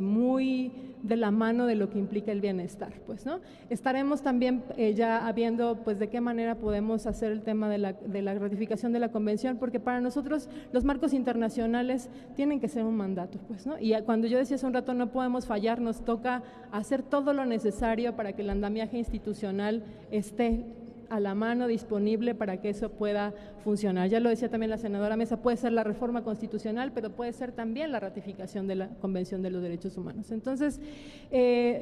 muy de la mano de lo que implica el bienestar, pues, ¿no? Estaremos también ya viendo, pues, de qué manera podemos hacer el tema de la ratificación de la convención, porque para nosotros los marcos internacionales tienen que ser un mandato, pues, ¿no? Y cuando yo decía hace un rato, no podemos fallar, nos toca hacer todo lo necesario para que el andamiaje institucional esté a la mano, disponible para que eso pueda funcionar. Ya lo decía también la senadora Mesa, puede ser la reforma constitucional, pero puede ser también la ratificación de la Convención de los Derechos Humanos. Entonces,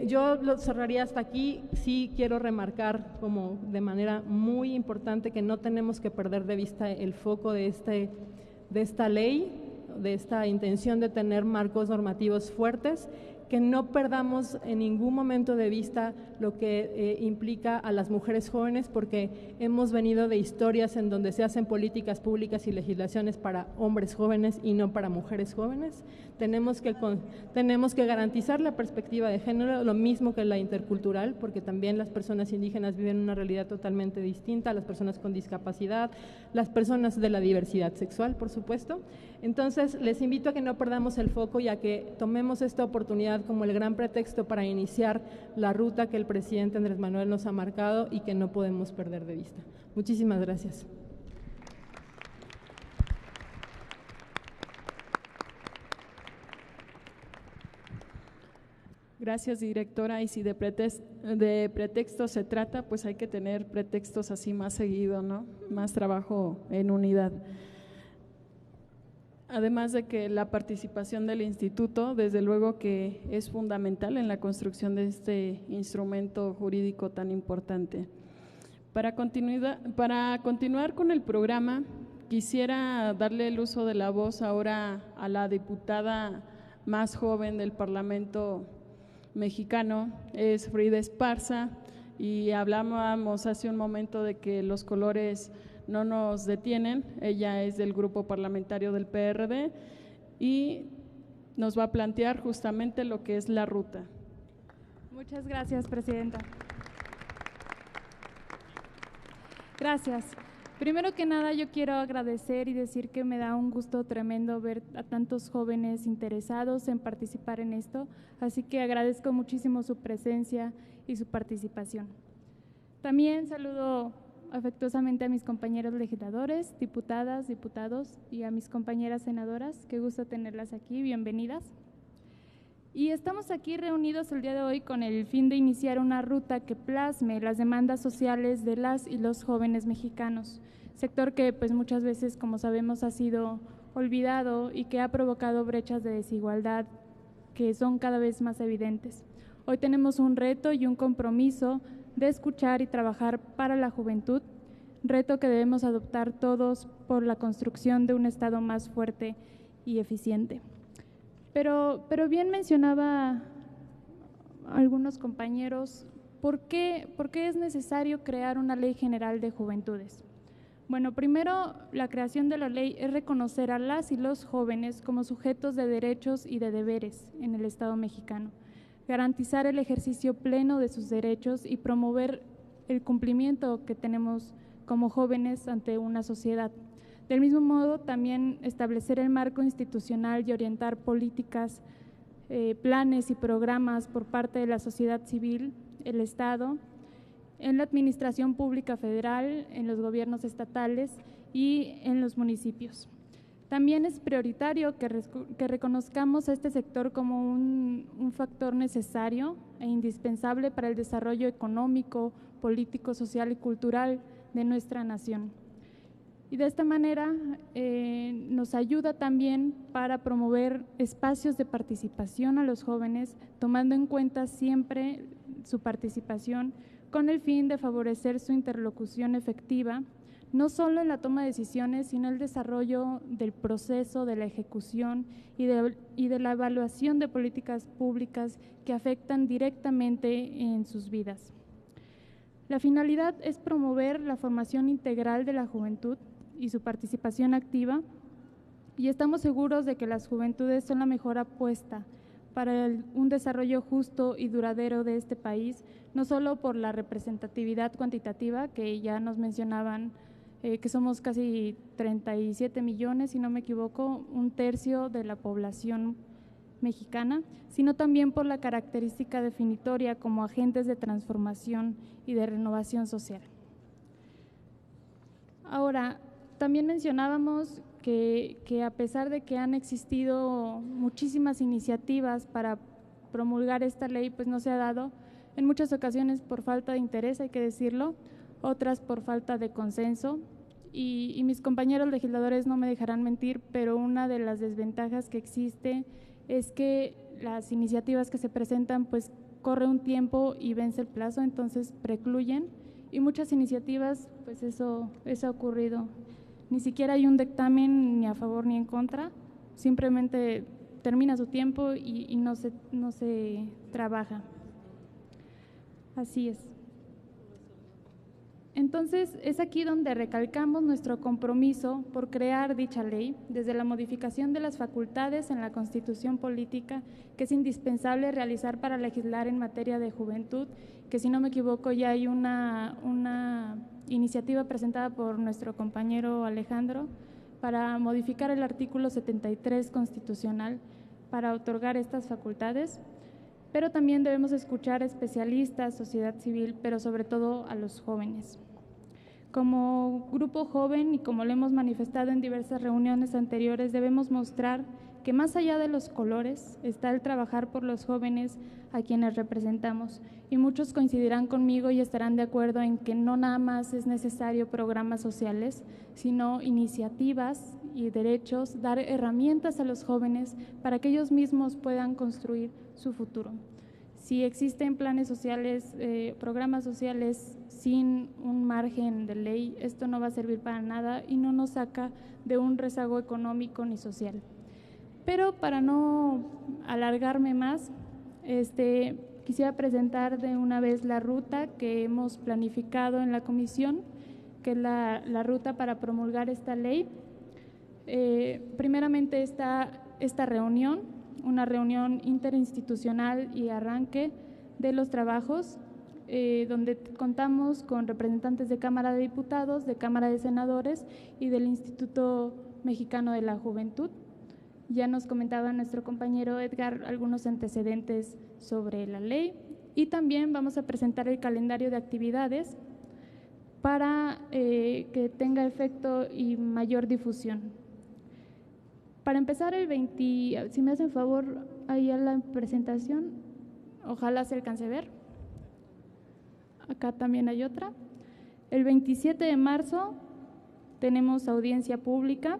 yo lo cerraría hasta aquí. Sí quiero remarcar como de manera muy importante que no tenemos que perder de vista el foco de esta ley, de esta intención de tener marcos normativos fuertes, que no perdamos en ningún momento de vista lo que implica a las mujeres jóvenes, porque hemos venido de historias en donde se hacen políticas públicas y legislaciones para hombres jóvenes y no para mujeres jóvenes. Tenemos que garantizar la perspectiva de género, lo mismo que la intercultural, porque también las personas indígenas viven una realidad totalmente distinta, las personas con discapacidad, las personas de la diversidad sexual, por supuesto. Entonces, les invito a que no perdamos el foco y a que tomemos esta oportunidad como el gran pretexto para iniciar la ruta que el presidente Andrés Manuel nos ha marcado y que no podemos perder de vista. Muchísimas gracias. Gracias, directora. Y si de pretextos se trata, pues hay que tener pretextos así más seguido, ¿no? Más trabajo en unidad. Además de que la participación del instituto, desde luego que es fundamental en la construcción de este instrumento jurídico tan importante. Para continuar con el programa, quisiera darle el uso de la voz ahora a la diputada más joven del Parlamento mexicano, es Frida Esparza, y hablábamos hace un momento de que los colores no nos detienen. Ella es del grupo parlamentario del PRD y nos va a plantear justamente lo que es la ruta. Muchas gracias, presidenta. Gracias. Primero que nada, yo quiero agradecer y decir que me da un gusto tremendo ver a tantos jóvenes interesados en participar en esto, así que agradezco muchísimo su presencia y su participación. También saludo afectuosamente a mis compañeros legisladores, diputadas, diputados y a mis compañeras senadoras. Qué gusto tenerlas aquí, bienvenidas. Y estamos aquí reunidos el día de hoy con el fin de iniciar una ruta que plasme las demandas sociales de las y los jóvenes mexicanos, sector que pues muchas veces, como sabemos, ha sido olvidado y que ha provocado brechas de desigualdad que son cada vez más evidentes. Hoy tenemos un reto y un compromiso de escuchar y trabajar para la juventud, reto que debemos adoptar todos por la construcción de un Estado más fuerte y eficiente. Pero bien mencionaba algunos compañeros, ¿por qué es necesario crear una ley general de juventudes? Bueno, primero, la creación de la ley es reconocer a las y los jóvenes como sujetos de derechos y de deberes en el Estado mexicano, garantizar el ejercicio pleno de sus derechos y promover el cumplimiento que tenemos como jóvenes ante una sociedad. Del mismo modo, también establecer el marco institucional y orientar políticas, planes y programas por parte de la sociedad civil, el Estado, en la administración pública federal, en los gobiernos estatales y en los municipios. También es prioritario que reconozcamos a este sector como un factor necesario e indispensable para el desarrollo económico, político, social y cultural de nuestra nación. Y de esta manera nos ayuda también para promover espacios de participación a los jóvenes, tomando en cuenta siempre su participación con el fin de favorecer su interlocución efectiva, no solo en la toma de decisiones, sino en el desarrollo del proceso, de la ejecución y de la evaluación de políticas públicas que afectan directamente en sus vidas. La finalidad es promover la formación integral de la juventud y su participación activa, y estamos seguros de que las juventudes son la mejor apuesta para un desarrollo justo y duradero de este país, no solo por la representatividad cuantitativa, que ya nos mencionaban, que somos casi 37 millones, si no me equivoco, un tercio de la población mexicana, sino también por la característica definitoria como agentes de transformación y de renovación social. Ahora, también mencionábamos que a pesar de que han existido muchísimas iniciativas para promulgar esta ley, pues no se ha dado, en muchas ocasiones por falta de interés, hay que decirlo, otras por falta de consenso, y mis compañeros legisladores no me dejarán mentir, pero una de las desventajas que existe es que las iniciativas que se presentan pues corre un tiempo y vence el plazo, entonces precluyen, y muchas iniciativas pues eso ha ocurrido. Ni siquiera hay un dictamen ni a favor ni en contra, simplemente termina su tiempo y no se trabaja. Así es. Entonces, es aquí donde recalcamos nuestro compromiso por crear dicha ley, desde la modificación de las facultades en la Constitución Política, que es indispensable realizar para legislar en materia de juventud, que si no me equivoco ya hay una iniciativa presentada por nuestro compañero Alejandro para modificar el artículo 73 constitucional para otorgar estas facultades, pero también debemos escuchar especialistas, sociedad civil, pero sobre todo a los jóvenes. Como grupo joven y como lo hemos manifestado en diversas reuniones anteriores, debemos mostrar que más allá de los colores está el trabajar por los jóvenes a quienes representamos, y muchos coincidirán conmigo y estarán de acuerdo en que no nada más es necesario programas sociales, sino iniciativas y derechos, dar herramientas a los jóvenes para que ellos mismos puedan construir su futuro. Si existen planes sociales, programas sociales sin un margen de ley, esto no va a servir para nada y no nos saca de un rezago económico ni social. Pero para no alargarme más, Quisiera presentar de una vez la ruta que hemos planificado en la comisión, que es la ruta para promulgar esta ley. Primeramente esta reunión, una reunión interinstitucional y arranque de los trabajos, donde contamos con representantes de Cámara de Diputados, de Cámara de Senadores y del Instituto Mexicano de la Juventud. Ya nos comentaba nuestro compañero Edgar algunos antecedentes sobre la ley, y también vamos a presentar el calendario de actividades para que tenga efecto y mayor difusión. Para empezar, si me hacen favor, ahí a la presentación, ojalá se alcance a ver. Acá también hay otra. El 27 de marzo tenemos audiencia pública.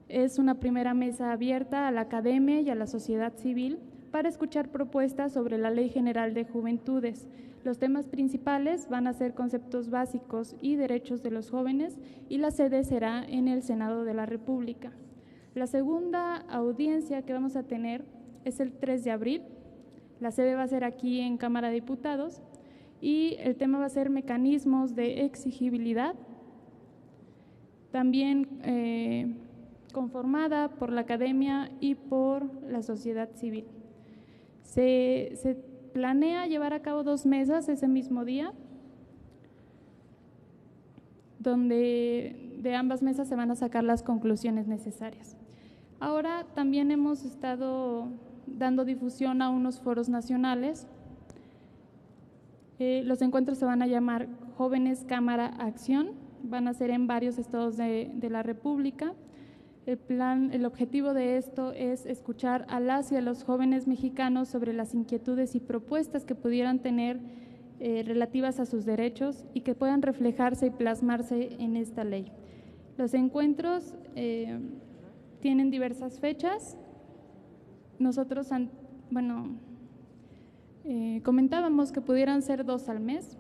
Es una primera mesa abierta a la academia y a la sociedad civil para escuchar propuestas sobre la Ley General de Juventudes. Los temas principales van a ser conceptos básicos y derechos de los jóvenes, y la sede será en el Senado de la República. La segunda audiencia que vamos a tener es el 3 de abril. La sede va a ser aquí en Cámara de Diputados y el tema va a ser mecanismos de exigibilidad. También conformada por la academia y por la sociedad civil. Se planea llevar a cabo 2 mesas ese mismo día, donde de ambas mesas se van a sacar las conclusiones necesarias. Ahora también hemos estado dando difusión a unos foros nacionales. Los encuentros se van a llamar Jóvenes Cámara Acción, van a ser en varios estados de la República. El objetivo de esto es escuchar a las y a los jóvenes mexicanos sobre las inquietudes y propuestas que pudieran tener relativas a sus derechos y que puedan reflejarse y plasmarse en esta ley. Los encuentros tienen diversas fechas. Nosotros, comentábamos que pudieran ser 2 al mes.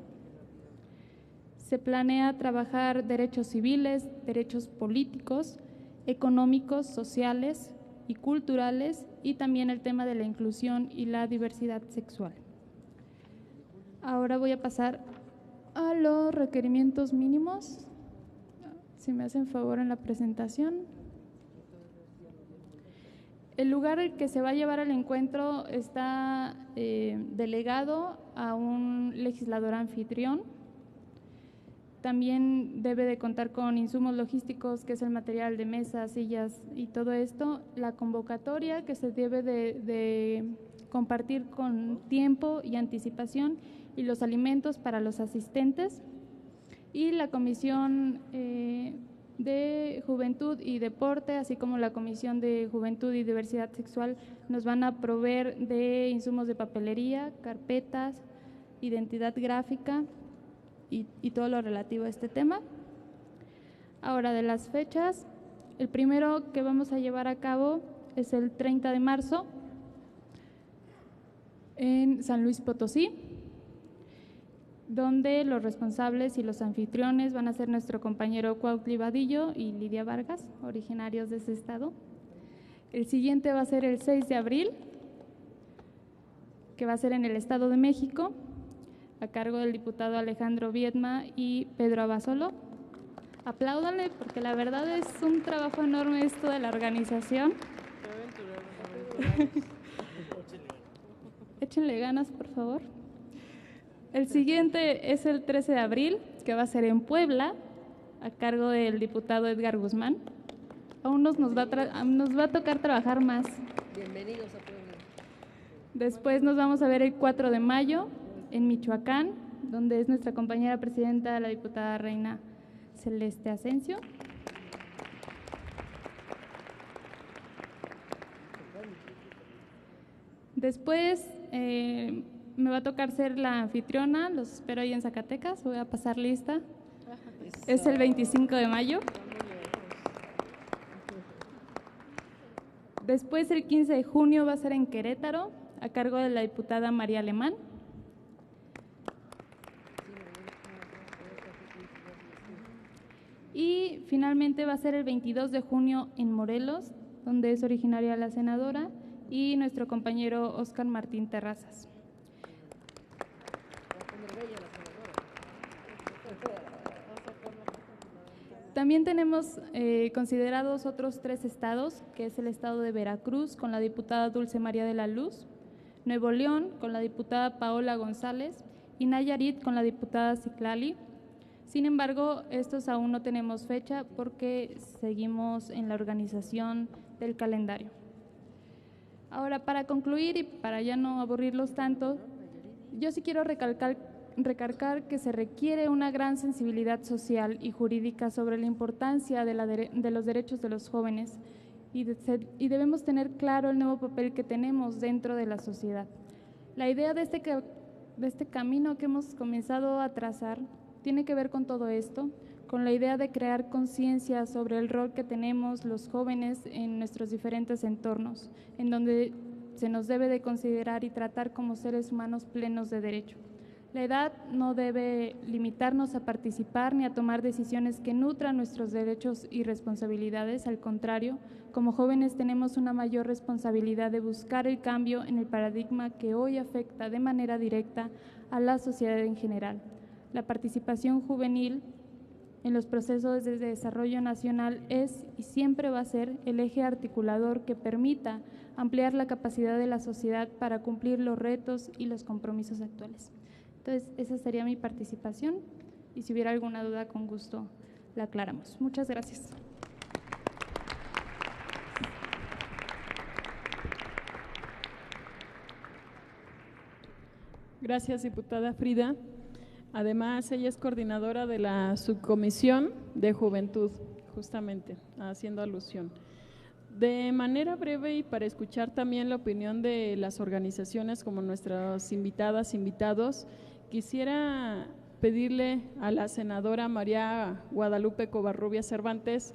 Se planea trabajar derechos civiles, derechos políticos, económicos, sociales y culturales, y también el tema de la inclusión y la diversidad sexual. Ahora voy a pasar a los requerimientos mínimos. Si me hacen favor en la presentación. El lugar en el que se va a llevar el encuentro está delegado a un legislador anfitrión. También debe de contar con insumos logísticos, que es el material de mesas, sillas y todo esto. La convocatoria, que se debe de compartir con tiempo y anticipación, y los alimentos para los asistentes. Y la Comisión de Juventud y Deporte, así como la Comisión de Juventud y Diversidad Sexual, nos van a proveer de insumos de papelería, carpetas, identidad gráfica y todo lo relativo a este tema. Ahora, de las fechas, el primero que vamos a llevar a cabo es el 30 de marzo en San Luis Potosí, donde los responsables y los anfitriones van a ser nuestro compañero Cuautli Vadillo y Lidia Vargas, originarios de ese estado. El siguiente va a ser el 6 de abril, que va a ser en el Estado de México, a cargo del diputado Alejandro Viedma y Pedro Abasolo. Apláudanle, porque la verdad es un trabajo enorme esto de la organización. Échenle ganas, por favor. El siguiente es el 13 de abril, que va a ser en Puebla, a cargo del diputado Edgar Guzmán. Aún nos va a tocar trabajar más. Bienvenidos a Puebla. Después nos vamos a ver el 4 de mayo en Michoacán, donde es nuestra compañera presidenta, la diputada Reina Celeste Asensio. Después me va a tocar ser la anfitriona, los espero ahí en Zacatecas, voy a pasar lista. Es el 25 de mayo. Después, el 15 de junio, va a ser en Querétaro, a cargo de la diputada María Alemán. Y finalmente va a ser el 22 de junio en Morelos, donde es originaria la senadora y nuestro compañero Óscar Martín Terrazas. También tenemos considerados otros 3 estados, que es el estado de Veracruz con la diputada Dulce María de la Luz, Nuevo León con la diputada Paola González y Nayarit con la diputada Citlali. Sin embargo, estos aún no tenemos fecha porque seguimos en la organización del calendario. Ahora, para concluir y para ya no aburrirlos tanto, yo sí quiero recalcar que se requiere una gran sensibilidad social y jurídica sobre la importancia de los derechos de los jóvenes y debemos tener claro el nuevo papel que tenemos dentro de la sociedad. La idea de este camino que hemos comenzado a trazar tiene que ver con todo esto, con la idea de crear conciencia sobre el rol que tenemos los jóvenes en nuestros diferentes entornos, en donde se nos debe de considerar y tratar como seres humanos plenos de derecho. La edad no debe limitarnos a participar ni a tomar decisiones que nutran nuestros derechos y responsabilidades. Al contrario, como jóvenes tenemos una mayor responsabilidad de buscar el cambio en el paradigma que hoy afecta de manera directa a la sociedad en general. La participación juvenil en los procesos de desarrollo nacional es y siempre va a ser el eje articulador que permita ampliar la capacidad de la sociedad para cumplir los retos y los compromisos actuales. Entonces, esa sería mi participación y si hubiera alguna duda, con gusto la aclaramos. Muchas gracias. Gracias, diputada Frida. Además, ella es coordinadora de la subcomisión de juventud, justamente, haciendo alusión. De manera breve y para escuchar también la opinión de las organizaciones como nuestras invitadas, invitados, quisiera pedirle a la senadora María Guadalupe Covarrubias Cervantes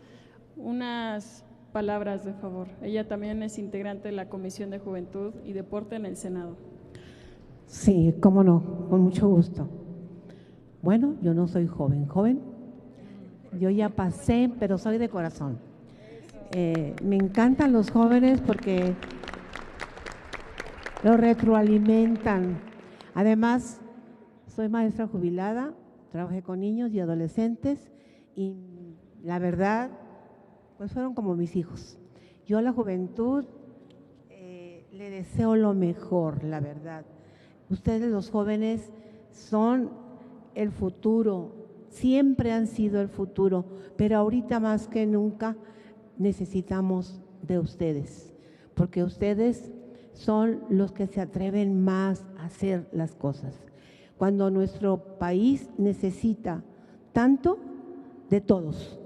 unas palabras de favor. Ella también es integrante de la Comisión de Juventud y Deporte en el Senado. Sí, cómo no, con mucho gusto. Bueno, yo no soy joven, yo ya pasé, pero soy de corazón. Me encantan los jóvenes porque los retroalimentan. Además, soy maestra jubilada, trabajé con niños y adolescentes y la verdad, pues fueron como mis hijos. Yo a la juventud le deseo lo mejor, la verdad. Ustedes los jóvenes son el futuro, siempre han sido el futuro, pero ahorita más que nunca necesitamos de ustedes, porque ustedes son los que se atreven más a hacer las cosas. Cuando nuestro país necesita tanto de todos,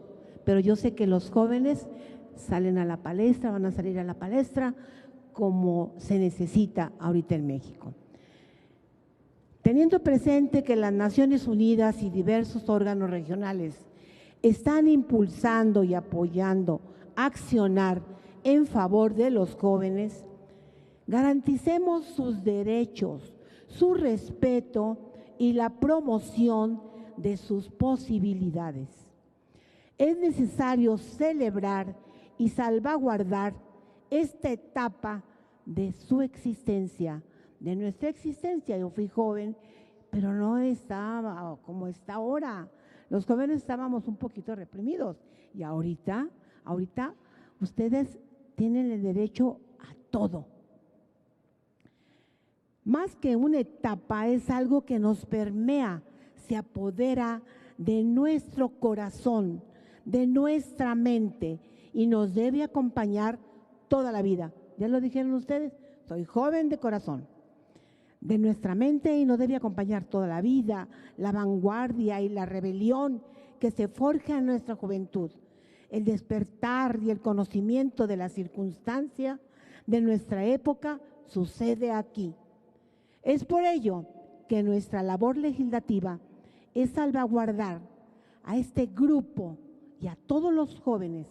pero yo sé que los jóvenes salen a la palestra, van a salir a la palestra como se necesita ahorita en México. Teniendo presente que las Naciones Unidas y diversos órganos regionales están impulsando y apoyando accionar en favor de los jóvenes, garanticemos sus derechos, su respeto y la promoción de sus posibilidades. Es necesario celebrar y salvaguardar esta etapa de su existencia, de nuestra existencia. Yo fui joven, pero no estaba como está ahora. Los jóvenes estábamos un poquito reprimidos y ahorita ustedes tienen el derecho a todo. Más que una etapa, es algo que nos permea, se apodera de nuestro corazón, de nuestra mente y nos debe acompañar toda la vida. Ya lo dijeron ustedes, soy joven de corazón. De nuestra mente y nos debe acompañar toda la vida, la vanguardia y la rebelión que se forja en nuestra juventud, el despertar y el conocimiento de la circunstancia de nuestra época sucede aquí. Es por ello que nuestra labor legislativa es salvaguardar a este grupo y a todos los jóvenes,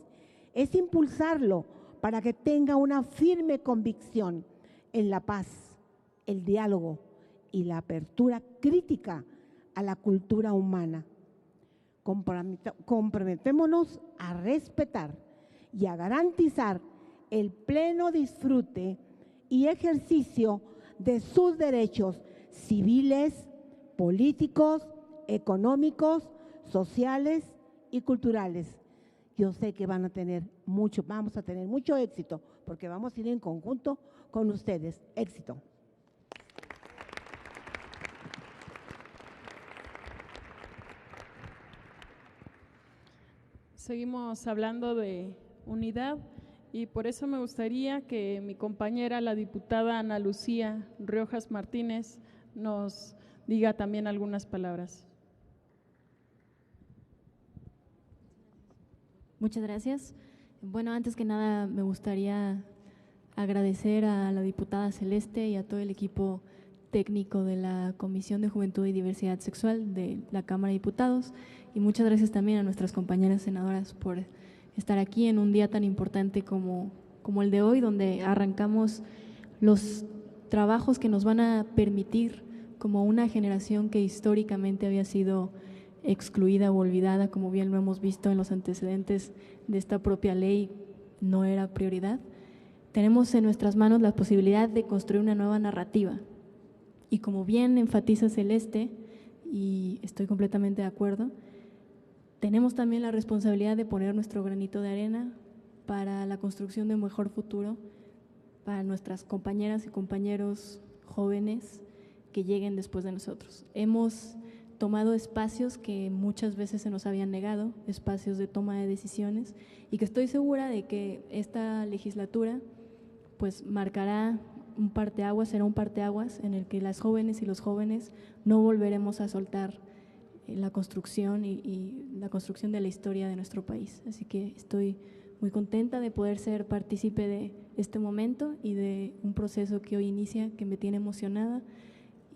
es impulsarlo para que tenga una firme convicción en la paz, el diálogo y la apertura crítica a la cultura humana. Comprometémonos a respetar y a garantizar el pleno disfrute y ejercicio de sus derechos civiles, políticos, económicos, sociales y culturales. Yo sé que vamos a tener mucho éxito, porque vamos a ir en conjunto con ustedes. Éxito. Seguimos hablando de unidad y por eso me gustaría que mi compañera, la diputada Ana Lucía Riojas Martínez, nos diga también algunas palabras. Muchas gracias. Bueno, antes que nada me gustaría agradecer a la diputada Celeste y a todo el equipo técnico de la Comisión de Juventud y Diversidad Sexual de la Cámara de Diputados, y muchas gracias también a nuestras compañeras senadoras por estar aquí en un día tan importante como el de hoy, donde arrancamos los trabajos que nos van a permitir, como una generación que históricamente había sido excluida o olvidada, como bien lo hemos visto en los antecedentes de esta propia ley, no era prioridad. Tenemos en nuestras manos la posibilidad de construir una nueva narrativa. Y como bien enfatiza Celeste, y estoy completamente de acuerdo, tenemos también la responsabilidad de poner nuestro granito de arena para la construcción de un mejor futuro para nuestras compañeras y compañeros jóvenes que lleguen después de nosotros. Hemos tomado espacios que muchas veces se nos habían negado, espacios de toma de decisiones, y que estoy segura de que esta legislatura pues marcará un parteaguas, será un parteaguas en el que las jóvenes y los jóvenes no volveremos a soltar la construcción y la construcción de la historia de nuestro país. Así que estoy muy contenta de poder ser partícipe de este momento y de un proceso que hoy inicia, que me tiene emocionada,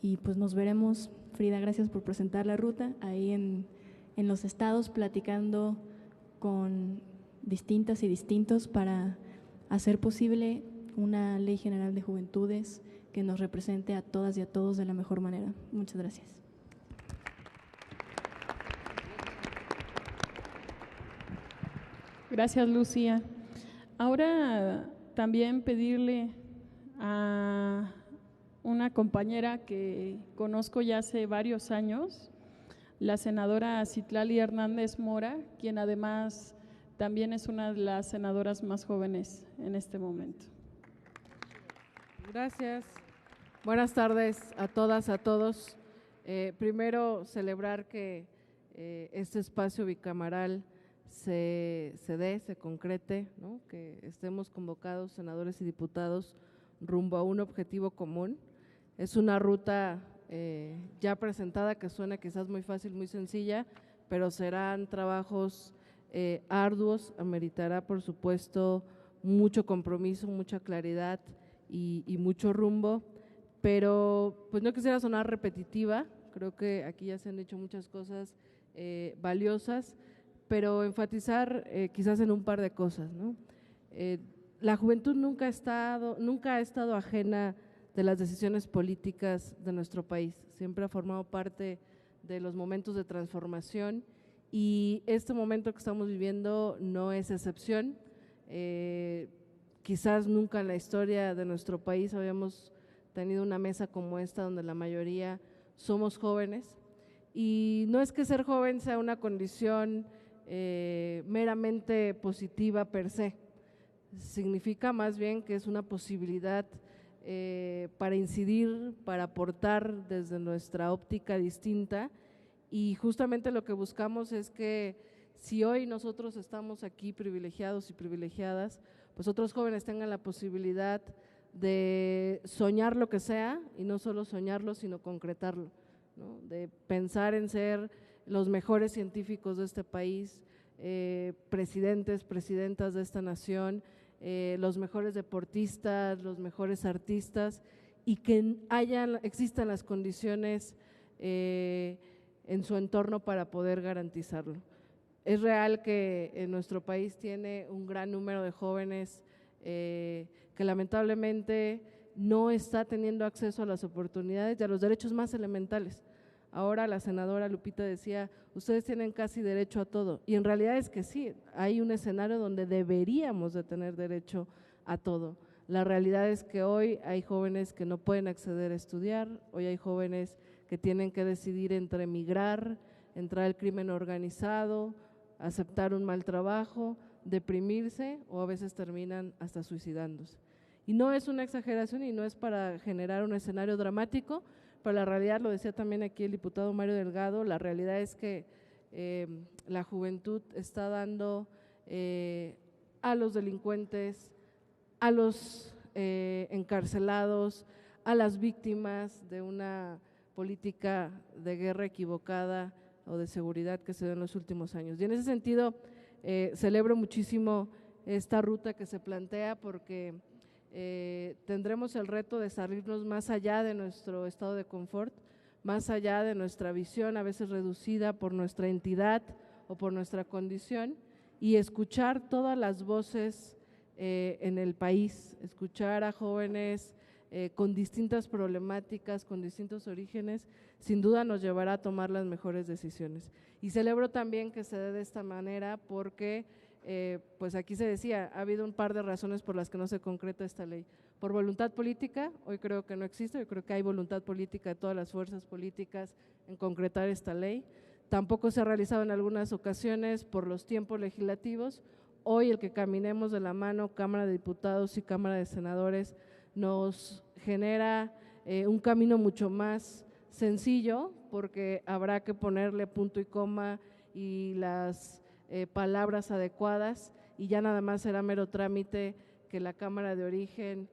y pues nos veremos. Frida, gracias por presentar la ruta, ahí en los estados, platicando con distintas y distintos para hacer posible una ley general de juventudes que nos represente a todas y a todos de la mejor manera. Muchas gracias. Gracias, Lucía. Ahora también pedirle a una compañera que conozco ya hace varios años, la senadora Citlali Hernández Mora, quien además también es una de las senadoras más jóvenes en este momento. Gracias. Buenas tardes a todas, a todos. Primero, celebrar que este espacio bicameral se concrete, ¿no? Que estemos convocados senadores y diputados rumbo a un objetivo común. Es una ruta ya presentada que suena quizás muy fácil, muy sencilla, pero serán trabajos arduos, ameritará por supuesto mucho compromiso, mucha claridad y mucho rumbo, pero pues no quisiera sonar repetitiva, creo que aquí ya se han dicho muchas cosas valiosas, pero enfatizar quizás en un par de cosas, ¿no? La juventud nunca ha estado ajena de las decisiones políticas de nuestro país, siempre ha formado parte de los momentos de transformación y este momento que estamos viviendo no es excepción. Quizás nunca en la historia de nuestro país habíamos tenido una mesa como esta donde la mayoría somos jóvenes, y no es que ser joven sea una condición meramente positiva per se, significa más bien que es una posibilidad para incidir, para aportar desde nuestra óptica distinta, y justamente lo que buscamos es que si hoy nosotros estamos aquí privilegiados y privilegiadas, pues otros jóvenes tengan la posibilidad de soñar lo que sea, y no solo soñarlo, sino concretarlo, ¿no? De pensar en ser los mejores científicos de este país, presidentes, presidentas de esta nación, los mejores deportistas, los mejores artistas, y que existan las condiciones en su entorno para poder garantizarlo. Es real que en nuestro país tiene un gran número de jóvenes que lamentablemente no está teniendo acceso a las oportunidades y a los derechos más elementales. Ahora la senadora Lupita decía, ustedes tienen casi derecho a todo, y en realidad es que sí, hay un escenario donde deberíamos de tener derecho a todo, La realidad es que hoy hay jóvenes que no pueden acceder a estudiar, hoy hay jóvenes que tienen que decidir entre emigrar, entrar al crimen organizado, aceptar un mal trabajo, deprimirse o a veces terminan hasta suicidándose. Y no es una exageración y no es para generar un escenario dramático, pero la realidad, lo decía también aquí el diputado Mario Delgado, la realidad es que la juventud está dando a los delincuentes, a los encarcelados, a las víctimas de una política de guerra equivocada o de seguridad que se dio en los últimos años. Y en ese sentido celebro muchísimo esta ruta que se plantea porque tendremos el reto de salirnos más allá de nuestro estado de confort, más allá de nuestra visión a veces reducida por nuestra entidad o por nuestra condición y escuchar todas las voces en el país, escuchar a jóvenes con distintas problemáticas, con distintos orígenes, sin duda nos llevará a tomar las mejores decisiones. Y celebro también que se dé de esta manera porque pues aquí se decía, ha habido un par de razones por las que no se concreta esta ley. Por voluntad política, hoy creo que no existe, yo creo que hay voluntad política de todas las fuerzas políticas en concretar esta ley. Tampoco se ha realizado en algunas ocasiones por los tiempos legislativos. Hoy el que caminemos de la mano Cámara de Diputados y Cámara de Senadores nos genera un camino mucho más sencillo porque habrá que ponerle punto y coma y las palabras adecuadas y ya nada más será mero trámite que la Cámara de Origen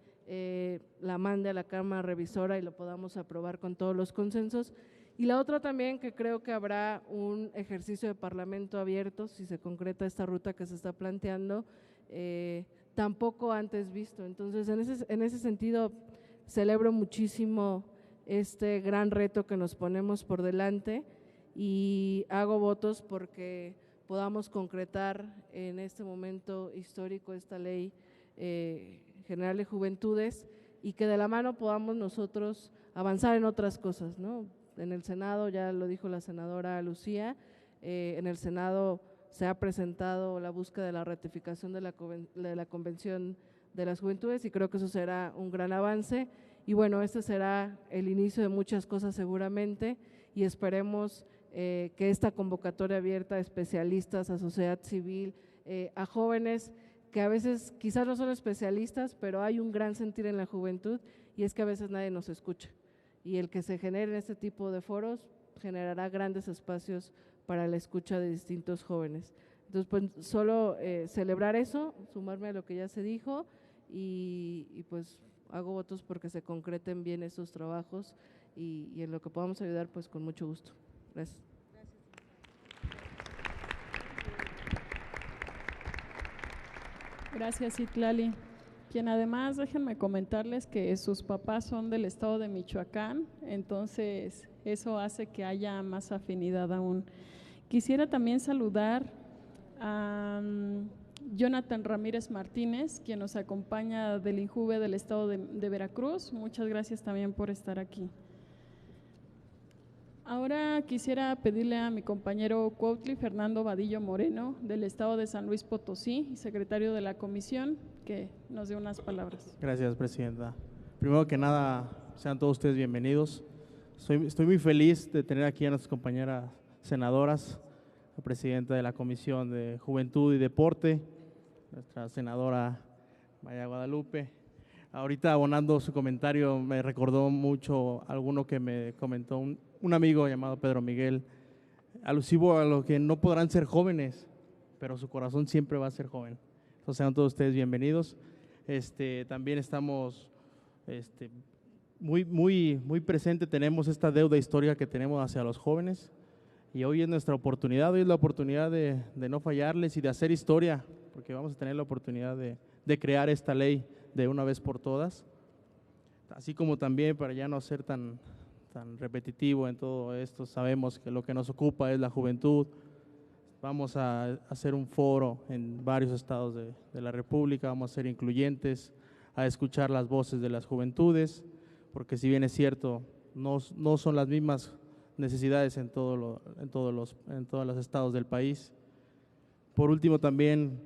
la mande a la Cámara Revisora y lo podamos aprobar con todos los consensos. Y la otra también que creo que habrá un ejercicio de parlamento abierto si se concreta esta ruta que se está planteando, tampoco antes visto. Entonces en ese sentido celebro muchísimo este gran reto que nos ponemos por delante y hago votos porque podamos concretar en este momento histórico esta ley general de juventudes y que de la mano podamos nosotros avanzar en otras cosas, ¿no? En el Senado, ya lo dijo la senadora Lucía, en el Senado se ha presentado la búsqueda de la ratificación de la Convención de las Juventudes y creo que eso será un gran avance y bueno, este será el inicio de muchas cosas seguramente y esperemos que esta convocatoria abierta a especialistas, a sociedad civil, a jóvenes que a veces quizás no son especialistas, pero hay un gran sentir en la juventud y es que a veces nadie nos escucha y el que se genere este tipo de foros generará grandes espacios para la escucha de distintos jóvenes. Entonces, pues solo celebrar eso, sumarme a lo que ya se dijo y pues hago votos porque se concreten bien esos trabajos y en lo que podamos ayudar, pues con mucho gusto. Gracias. Gracias, Citlali. Quien además, déjenme comentarles que sus papás son del estado de Michoacán, entonces eso hace que haya más afinidad aún. Quisiera también saludar a Jonathan Ramírez Martínez, quien nos acompaña del INJUVE del estado de Veracruz. Muchas gracias también por estar aquí. Ahora quisiera pedirle a mi compañero Cuautli Fernando Vadillo Moreno, del estado de San Luis Potosí, secretario de la comisión, que nos dé unas palabras. Gracias, presidenta. Primero que nada, sean todos ustedes bienvenidos. Estoy muy feliz de tener aquí a nuestras compañeras senadoras, la presidenta de la Comisión de Juventud y Deporte, nuestra senadora Maya Guadalupe. Ahorita abonando su comentario me recordó mucho alguno que me comentó un amigo llamado Pedro Miguel, alusivo a lo que no podrán ser jóvenes, pero su corazón siempre va a ser joven. Entonces sean todos ustedes bienvenidos. También estamos muy presente, tenemos esta deuda histórica que tenemos hacia los jóvenes y hoy es nuestra oportunidad, hoy es la oportunidad de no fallarles y de hacer historia, porque vamos a tener la oportunidad de crear esta ley de una vez por todas, así como también para ya no ser tan repetitivo en todo esto, sabemos que lo que nos ocupa es la juventud. Vamos a hacer un foro en varios estados de la República, vamos a ser incluyentes, a escuchar las voces de las juventudes, porque si bien es cierto, no son las mismas necesidades en todos los estados del país. Por último, también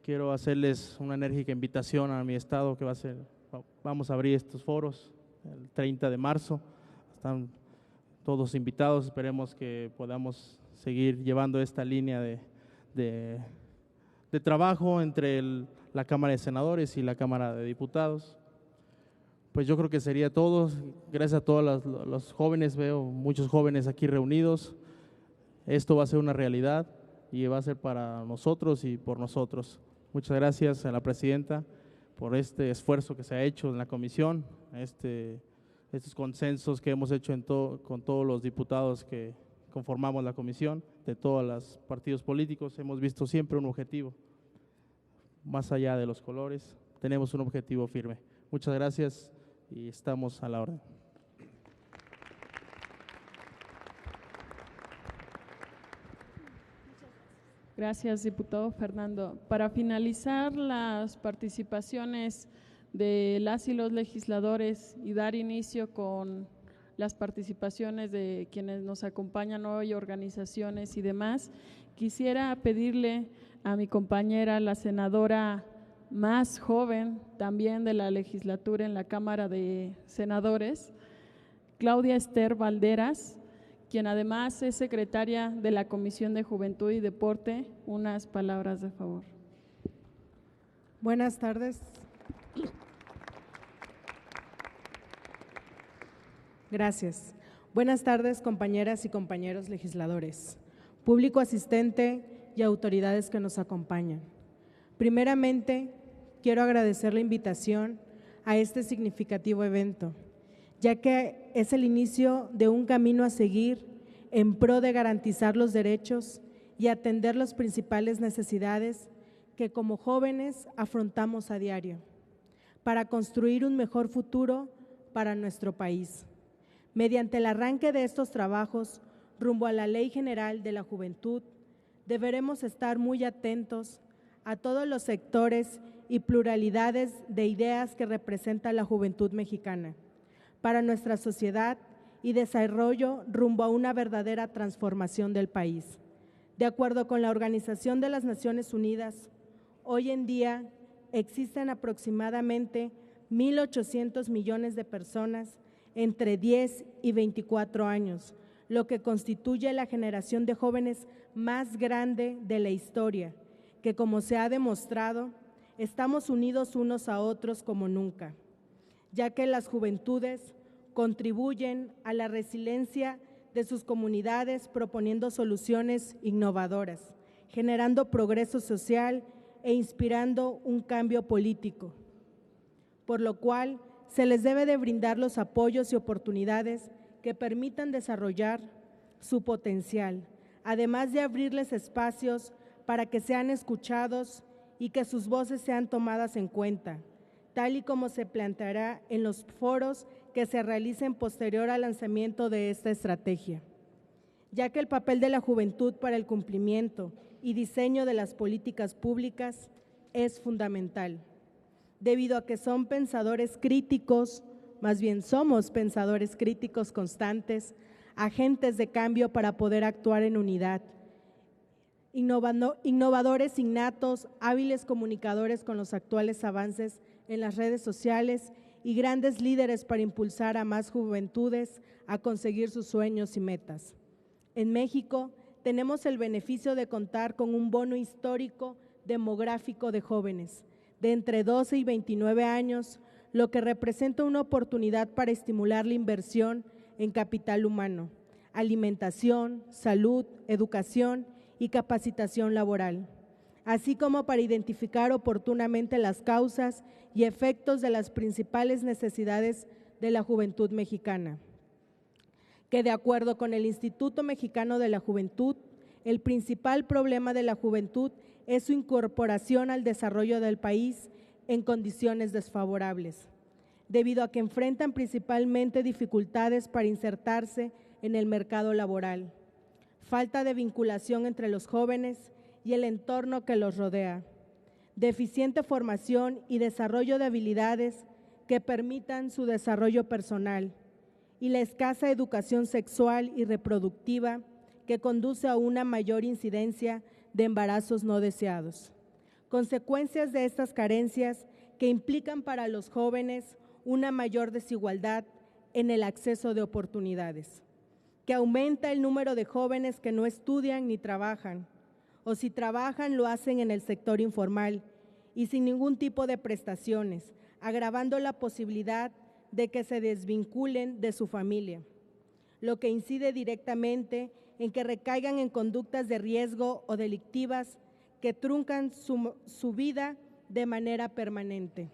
quiero hacerles una enérgica invitación a mi estado, que va a ser vamos a abrir estos foros el 30 de marzo. Están todos invitados, esperemos que podamos seguir llevando esta línea de trabajo entre la Cámara de Senadores y la Cámara de Diputados. Pues yo creo que sería todo. Gracias a todos los jóvenes, veo muchos jóvenes aquí reunidos. Esto va a ser una realidad y va a ser para nosotros y por nosotros. Muchas gracias a la presidenta por este esfuerzo que se ha hecho en la comisión, estos consensos que hemos hecho con todos los diputados que conformamos la comisión, de todos los partidos políticos. Hemos visto siempre un objetivo, más allá de los colores, tenemos un objetivo firme. Muchas gracias y estamos a la orden. Gracias, diputado Fernando. Para finalizar las participaciones de las y los legisladores y dar inicio con las participaciones de quienes nos acompañan hoy, organizaciones y demás, quisiera pedirle a mi compañera, la senadora más joven también de la legislatura en la Cámara de Senadores, Claudia Esther Valderas, quien además es secretaria de la Comisión de Juventud y Deporte, unas palabras de favor. Buenas tardes. Gracias. Buenas tardes, compañeras y compañeros legisladores, público asistente y autoridades que nos acompañan. Primeramente, quiero agradecer la invitación a este significativo evento, ya que es el inicio de un camino a seguir en pro de garantizar los derechos y atender las principales necesidades que como jóvenes afrontamos a diario, para construir un mejor futuro para nuestro país. Mediante el arranque de estos trabajos rumbo a la Ley General de la Juventud, deberemos estar muy atentos a todos los sectores y pluralidades de ideas que representa la juventud mexicana para nuestra sociedad y desarrollo rumbo a una verdadera transformación del país. De acuerdo con la Organización de las Naciones Unidas, hoy en día existen aproximadamente 1.800 millones de personas entre 10 y 24 años, lo que constituye la generación de jóvenes más grande de la historia, que como se ha demostrado, estamos unidos unos a otros como nunca, ya que las juventudes contribuyen a la resiliencia de sus comunidades proponiendo soluciones innovadoras, generando progreso social e inspirando un cambio político, por lo cual se les debe de brindar los apoyos y oportunidades que permitan desarrollar su potencial, además de abrirles espacios para que sean escuchados y que sus voces sean tomadas en cuenta, tal y como se planteará en los foros que se realicen posterior al lanzamiento de esta estrategia, ya que el papel de la juventud para el cumplimiento y diseño de las políticas públicas es fundamental, debido a que son pensadores críticos, más bien somos pensadores críticos constantes, agentes de cambio para poder actuar en unidad, innovadores innatos, hábiles comunicadores con los actuales avances en las redes sociales y grandes líderes para impulsar a más juventudes a conseguir sus sueños y metas. En México tenemos el beneficio de contar con un bono histórico demográfico de jóvenes de entre 12 y 29 años, lo que representa una oportunidad para estimular la inversión en capital humano, alimentación, salud, educación y capacitación laboral, así como para identificar oportunamente las causas y efectos de las principales necesidades de la juventud mexicana, que de acuerdo con el Instituto Mexicano de la Juventud, el principal problema de la juventud es su incorporación al desarrollo del país en condiciones desfavorables, debido a que enfrentan principalmente dificultades para insertarse en el mercado laboral, falta de vinculación entre los jóvenes y el entorno que los rodea, deficiente formación y desarrollo de habilidades que permitan su desarrollo personal y la escasa educación sexual y reproductiva que conduce a una mayor incidencia de embarazos no deseados. Consecuencias de estas carencias que implican para los jóvenes una mayor desigualdad en el acceso de oportunidades, que aumenta el número de jóvenes que no estudian ni trabajan, o si trabajan lo hacen en el sector informal y sin ningún tipo de prestaciones, agravando la posibilidad de que se desvinculen de su familia, lo que incide directamente en que recaigan en conductas de riesgo o delictivas que truncan su vida de manera permanente.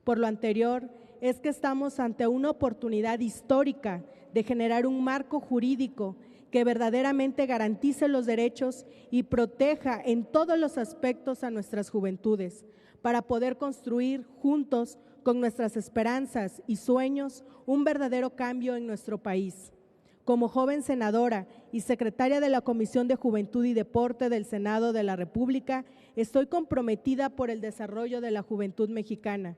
Por lo anterior, es que estamos ante una oportunidad histórica de generar un marco jurídico que verdaderamente garantice los derechos y proteja en todos los aspectos a nuestras juventudes, para poder construir juntos, con nuestras esperanzas y sueños, un verdadero cambio en nuestro país. Como joven senadora y secretaria de la Comisión de Juventud y Deporte del Senado de la República, estoy comprometida por el desarrollo de la juventud mexicana,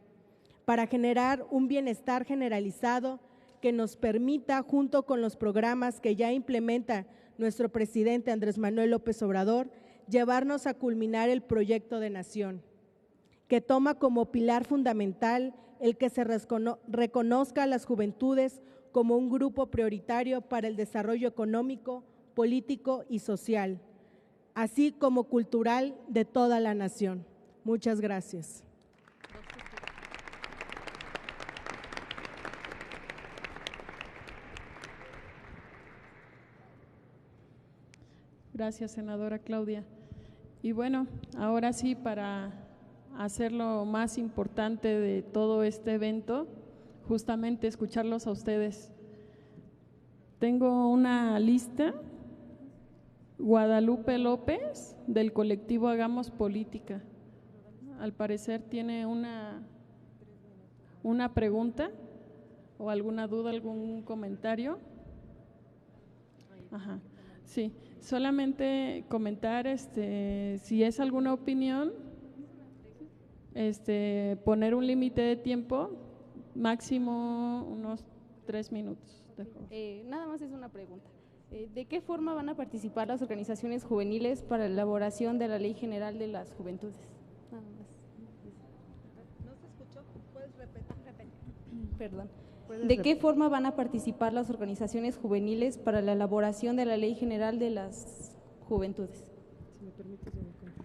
para generar un bienestar generalizado que nos permita, junto con los programas que ya implementa nuestro presidente Andrés Manuel López Obrador, llevarnos a culminar el proyecto de nación, que toma como pilar fundamental el que se reconozca a las juventudes como un grupo prioritario para el desarrollo económico, político y social, así como cultural de toda la nación. Muchas gracias. Gracias, senadora Claudia. Y bueno, ahora sí, para hacer lo más importante de todo este evento, justamente escucharlos a ustedes. Tengo una lista. Guadalupe López, del colectivo Hagamos Política. Al parecer tiene una pregunta o alguna duda, algún comentario. Ajá. Sí, solamente comentar si es alguna opinión, poner un límite de tiempo, máximo unos 3 minutos. Nada más es una pregunta. ¿De qué forma van a participar las organizaciones juveniles para la elaboración de la Ley General de las Juventudes? Nada más. ¿No se escuchó? ¿Puedes repetir? Perdón. ¿De qué forma van a participar las organizaciones juveniles para la elaboración de la Ley General de las Juventudes? Si me permites, yo me contesto.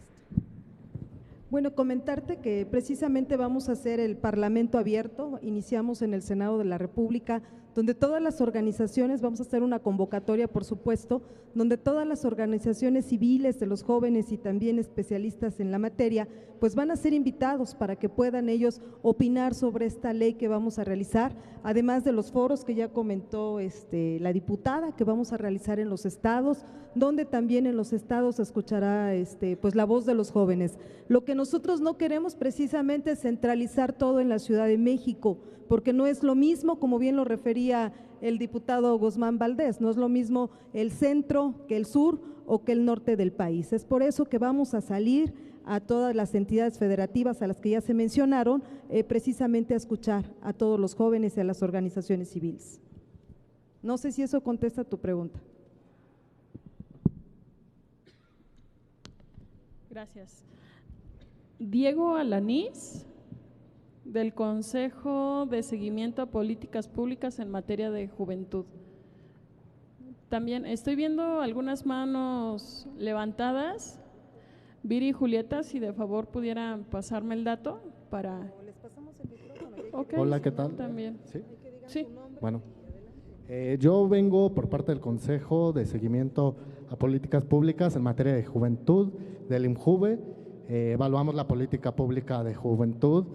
Bueno, comentarte que precisamente vamos a hacer el Parlamento abierto, iniciamos en el Senado de la República, donde todas las organizaciones, vamos a hacer una convocatoria, por supuesto, donde todas las organizaciones civiles de los jóvenes y también especialistas en la materia, pues van a ser invitados para que puedan ellos opinar sobre esta ley que vamos a realizar, además de los foros que ya comentó la diputada, que vamos a realizar en los estados, donde también en los estados se escuchará pues la voz de los jóvenes. Lo que nosotros no queremos precisamente es centralizar todo en la Ciudad de México, porque no es lo mismo, como bien lo refería el diputado Guzmán Valdés, no es lo mismo el centro que el sur o que el norte del país. Es por eso que vamos a salir a todas las entidades federativas a las que ya se mencionaron, precisamente a escuchar a todos los jóvenes y a las organizaciones civiles. No sé si eso contesta tu pregunta. Gracias. Diego Alanís, del Consejo de Seguimiento a Políticas Públicas en materia de juventud. También estoy viendo algunas manos levantadas. Viri y Julieta, si de favor pudieran pasarme el dato para… ¿Les pasamos el micrófono? Okay. Hola, ¿qué tal? También. Sí. Sí. Bueno, yo vengo por parte del Consejo de Seguimiento a Políticas Públicas en materia de juventud del IMJUVE. Evaluamos la política pública de juventud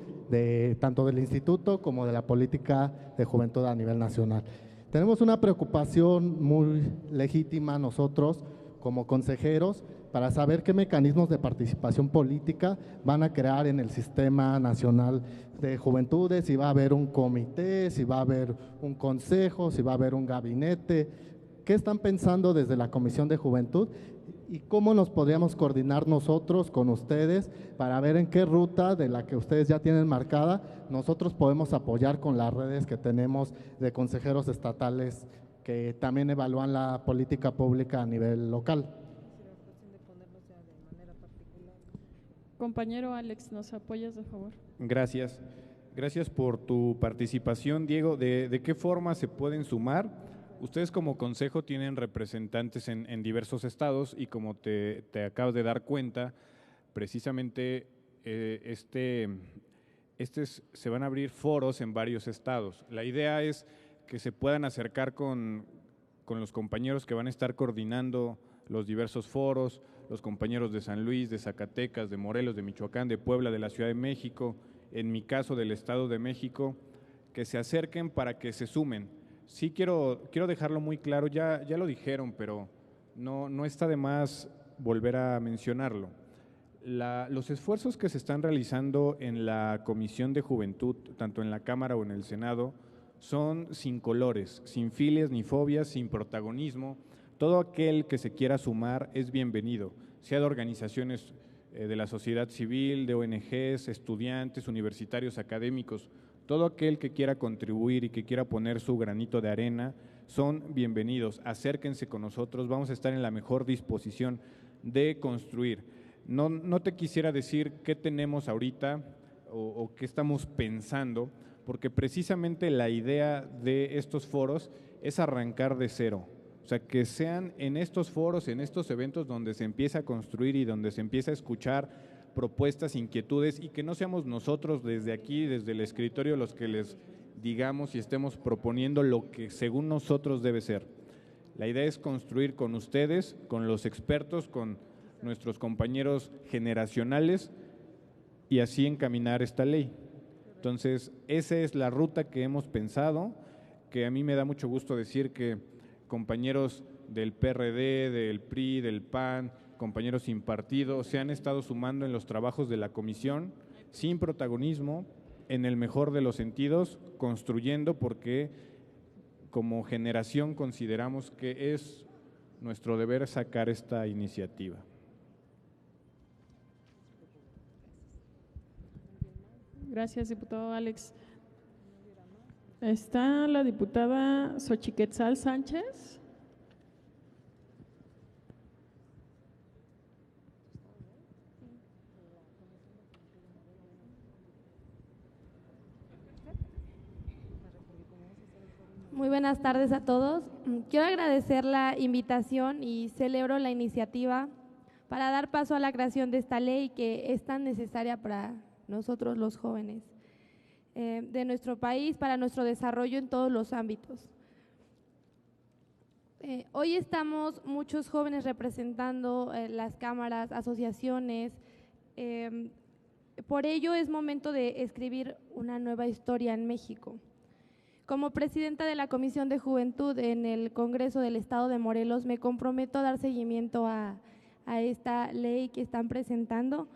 tanto del instituto como de la política de juventud a nivel nacional. Tenemos una preocupación muy legítima nosotros como consejeros para saber qué mecanismos de participación política van a crear en el Sistema Nacional de Juventudes, si va a haber un comité, si va a haber un consejo, si va a haber un gabinete. ¿Qué están pensando desde la Comisión de Juventud? ¿Y cómo nos podríamos coordinar nosotros con ustedes para ver en qué ruta de la que ustedes ya tienen marcada nosotros podemos apoyar con las redes que tenemos de consejeros estatales que también evalúan la política pública a nivel local? Compañero Alex, ¿nos apoyas de favor? Gracias. Gracias por tu participación, Diego. ¿De qué forma se pueden sumar? Ustedes como consejo tienen representantes en diversos estados y como te acabas de dar cuenta, precisamente se van a abrir foros en varios estados. La idea es que se puedan acercar con los compañeros que van a estar coordinando los diversos foros, los compañeros de San Luis, de Zacatecas, de Morelos, de Michoacán, de Puebla, de la Ciudad de México, en mi caso del Estado de México, que se acerquen para que se sumen. Sí quiero dejarlo muy claro, ya lo dijeron, pero no está de más volver a mencionarlo. Los esfuerzos que se están realizando en la Comisión de Juventud, tanto en la Cámara o en el Senado, son sin colores, sin filias ni fobias, sin protagonismo. Todo aquel que se quiera sumar es bienvenido, sea de organizaciones de la sociedad civil, de ONGs, estudiantes, universitarios, académicos. Todo aquel que quiera contribuir y que quiera poner su granito de arena son bienvenidos. Acérquense con nosotros, vamos a estar en la mejor disposición de construir. No te quisiera decir qué tenemos ahorita o qué estamos pensando, porque precisamente la idea de estos foros es arrancar de cero. O sea, que sean en estos foros, en estos eventos donde se empieza a construir y donde se empieza a escuchar propuestas, inquietudes, y que no seamos nosotros desde aquí, desde el escritorio, los que les digamos y estemos proponiendo lo que según nosotros debe ser. La idea es construir con ustedes, con los expertos, con nuestros compañeros generacionales y así encaminar esta ley. Entonces, esa es la ruta que hemos pensado, que a mí me da mucho gusto decir que compañeros del PRD, del PRI, del PAN, compañeros sin partido, se han estado sumando en los trabajos de la comisión, sin protagonismo, en el mejor de los sentidos, construyendo, porque como generación consideramos que es nuestro deber sacar esta iniciativa. Gracias, diputado Alex. Está la diputada Xochiquetzal Sánchez. Muy buenas tardes a todos. Quiero agradecer la invitación y celebro la iniciativa para dar paso a la creación de esta ley que es tan necesaria para nosotros los jóvenes de nuestro país, para nuestro desarrollo en todos los ámbitos. Hoy estamos muchos jóvenes representando las cámaras, asociaciones. Por ello es momento de escribir una nueva historia en México. Como presidenta de la Comisión de Juventud en el Congreso del Estado de Morelos, me comprometo a dar seguimiento a esta ley que están presentando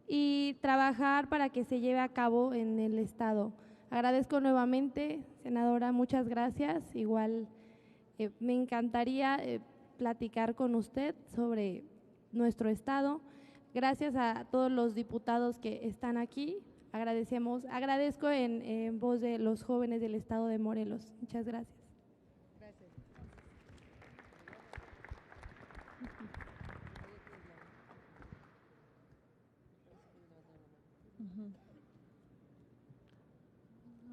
y trabajar para que se lleve a cabo en el Estado. Agradezco nuevamente, senadora, muchas gracias. Igual me encantaría platicar con usted sobre nuestro Estado. Gracias a todos los diputados que están aquí. Agradezco en voz de los jóvenes del Estado de Morelos. Muchas gracias.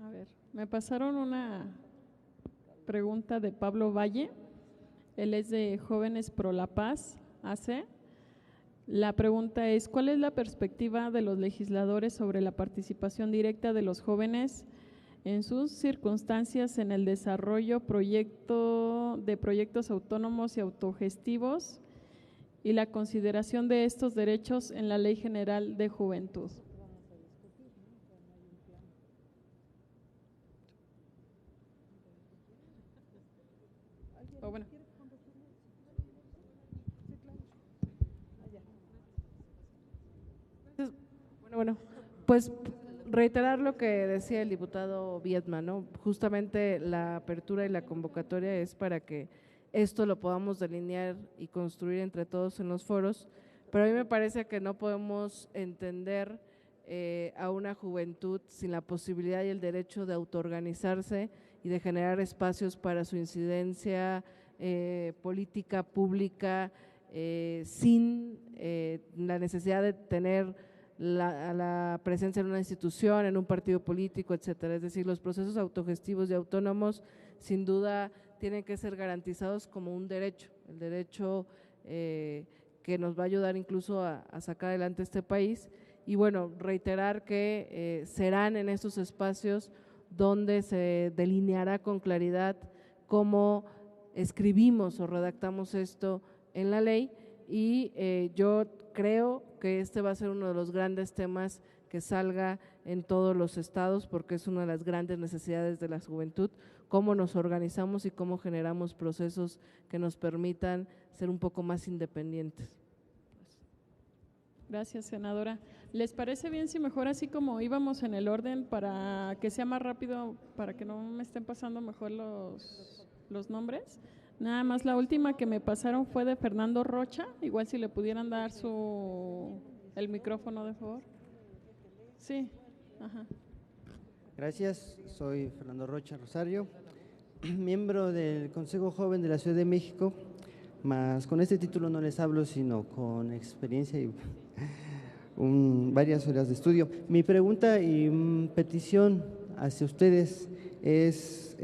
A ver, me pasaron una pregunta de Pablo Valle. Él es de Jóvenes Pro la Paz, AC. La pregunta es, ¿cuál es la perspectiva de los legisladores sobre la participación directa de los jóvenes en sus circunstancias en el desarrollo de proyectos autónomos y autogestivos y la consideración de estos derechos en la Ley General de Juventud? Bueno. Bueno, pues reiterar lo que decía el diputado Viedma, ¿no? Justamente la apertura y la convocatoria es para que esto lo podamos delinear y construir entre todos en los foros, pero a mí me parece que no podemos entender a una juventud sin la posibilidad y el derecho de autoorganizarse y de generar espacios para su incidencia política pública sin la necesidad de tener a la presencia en una institución, en un partido político, etcétera. Es decir, los procesos autogestivos y autónomos sin duda tienen que ser garantizados como un derecho, el derecho que nos va a ayudar incluso a sacar adelante este país. Y bueno, reiterar que serán en estos espacios donde se delineará con claridad cómo escribimos o redactamos esto en la ley, y yo creo que este va a ser uno de los grandes temas que salga en todos los estados, porque es una de las grandes necesidades de la juventud, cómo nos organizamos y cómo generamos procesos que nos permitan ser un poco más independientes. Gracias, senadora. ¿Les parece bien si mejor así como íbamos en el orden para que sea más rápido, para que no me estén pasando mejor los nombres? Nada más la última que me pasaron fue de Fernando Rocha, igual si le pudieran dar el micrófono de favor. Sí, ajá. Gracias, soy Fernando Rocha Rosario, miembro del Consejo Joven de la Ciudad de México, más con este título no les hablo, sino con experiencia y varias horas de estudio. Mi pregunta y petición hacia ustedes es,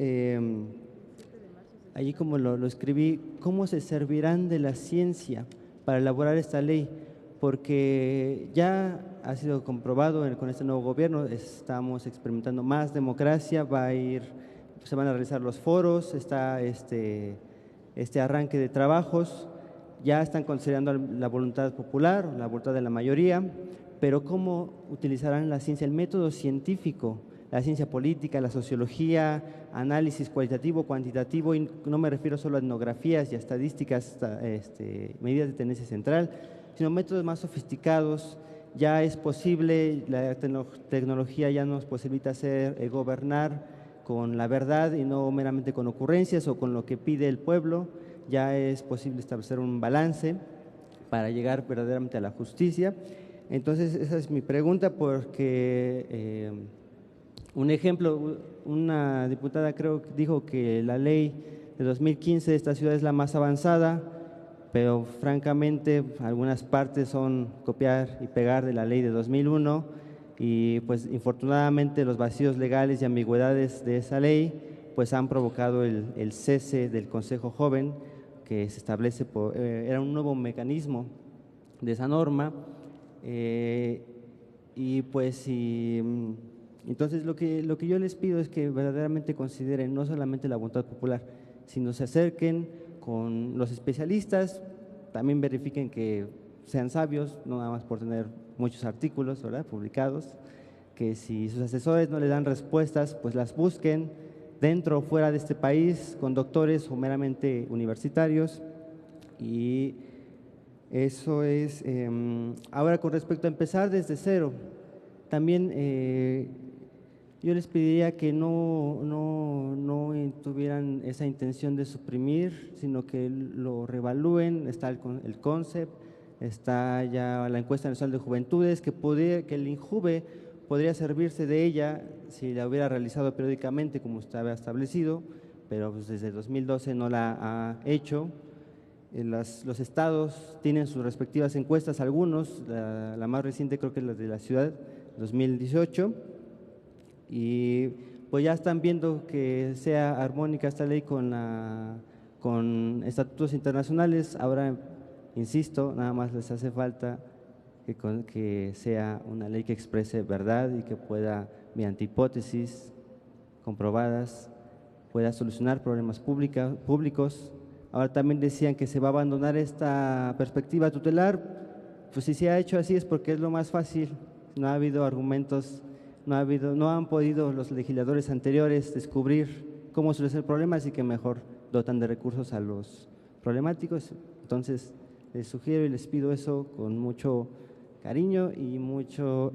allí como lo escribí, ¿cómo se servirán de la ciencia para elaborar esta ley? Porque ya ha sido comprobado con este nuevo gobierno, estamos experimentando más democracia, se van a realizar los foros, está este arranque de trabajos, ya están considerando la voluntad popular, la voluntad de la mayoría, pero ¿cómo utilizarán la ciencia, el método científico, la ciencia política, la sociología, análisis cualitativo, cuantitativo, y no me refiero solo a etnografías y a estadísticas, medidas de tendencia central, sino métodos más sofisticados? Ya es posible, la tecnología ya nos posibilita gobernar con la verdad y no meramente con ocurrencias o con lo que pide el pueblo. Ya es posible establecer un balance para llegar verdaderamente a la justicia. Entonces, esa es mi pregunta, porque un ejemplo, una diputada creo que dijo que la ley de 2015 de esta ciudad es la más avanzada, pero francamente algunas partes son copiar y pegar de la ley de 2001, y pues infortunadamente los vacíos legales y ambigüedades de esa ley pues han provocado el cese del Consejo Joven, que se establece era un nuevo mecanismo de esa norma, y pues entonces lo que yo les pido es que verdaderamente consideren no solamente la voluntad popular, sino se acerquen con los especialistas, también verifiquen que sean sabios, no nada más por tener muchos artículos, ¿verdad?, publicados, que si sus asesores no le dan respuestas, pues las busquen dentro o fuera de este país, con doctores o meramente universitarios. Y eso es. Ahora, con respecto a empezar desde cero, también yo les pediría que no tuvieran esa intención de suprimir, sino que lo reevalúen. Está el concept, está ya la encuesta nacional de juventudes, que el INJUVE podría servirse de ella si la hubiera realizado periódicamente como estaba establecido, pero pues desde 2012 no la ha hecho. Los estados tienen sus respectivas encuestas, algunos, la más reciente creo que es la de la ciudad, 2018, y pues ya están viendo que sea armónica esta ley con estatutos internacionales. Ahora, insisto, nada más les hace falta que sea una ley que exprese verdad y que pueda, mediante hipótesis comprobadas, pueda solucionar problemas públicos. Ahora también decían que se va a abandonar esta perspectiva tutelar. Pues si se ha hecho así es porque es lo más fácil, no ha habido argumentos, no han podido los legisladores anteriores descubrir cómo solucionar problemas, y que mejor dotan de recursos a los problemáticos. Entonces les sugiero y les pido eso con mucho cariño y muchos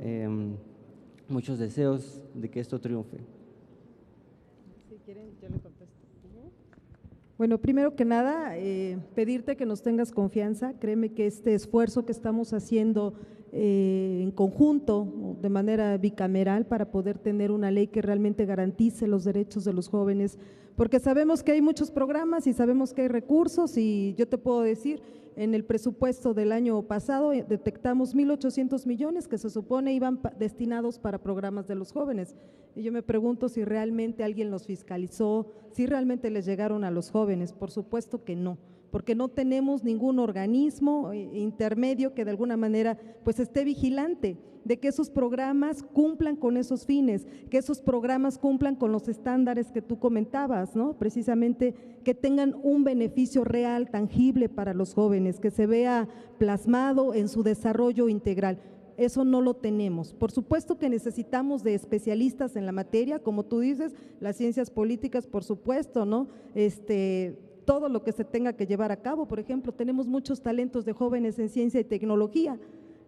deseos de que esto triunfe. Si quieren, yo le contesto. Bueno, primero que nada, pedirte que nos tengas confianza. Créeme que este esfuerzo que estamos haciendo en conjunto, de manera bicameral, para poder tener una ley que realmente garantice los derechos de los jóvenes, porque sabemos que hay muchos programas y sabemos que hay recursos, y yo te puedo decir en el presupuesto del año pasado detectamos 1.800 millones que se supone iban destinados para programas de los jóvenes. Y yo me pregunto si realmente alguien los fiscalizó, si realmente les llegaron a los jóvenes. Por supuesto que no, porque no tenemos ningún organismo intermedio que de alguna manera pues esté vigilante de que esos programas cumplan con esos fines, que esos programas cumplan con los estándares que tú comentabas, ¿no? Precisamente que tengan un beneficio real, tangible para los jóvenes, que se vea plasmado en su desarrollo integral. Eso no lo tenemos. Por supuesto que necesitamos de especialistas en la materia, como tú dices, las ciencias políticas, por supuesto, ¿no? Todo lo que se tenga que llevar a cabo. Por ejemplo, tenemos muchos talentos de jóvenes en ciencia y tecnología,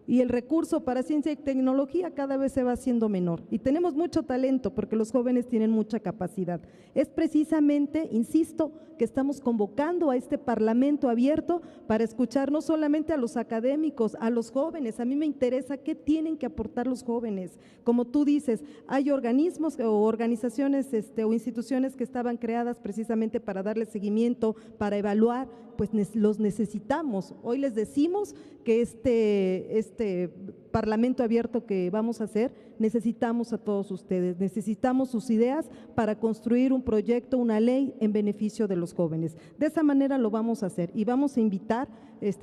y el recurso para ciencia y tecnología cada vez se va haciendo menor, y tenemos mucho talento porque los jóvenes tienen mucha capacidad. Es precisamente, insisto, que estamos convocando a este Parlamento abierto para escuchar no solamente a los académicos, a los jóvenes. A mí me interesa qué tienen que aportar los jóvenes. Como tú dices, hay organismos o organizaciones o instituciones que estaban creadas precisamente para darle seguimiento, para evaluar, pues los necesitamos. Hoy les decimos que este Parlamento abierto que vamos a hacer, necesitamos a todos ustedes, necesitamos sus ideas para construir un proyecto, una ley en beneficio de los jóvenes. De esa manera lo vamos a hacer y vamos a invitar,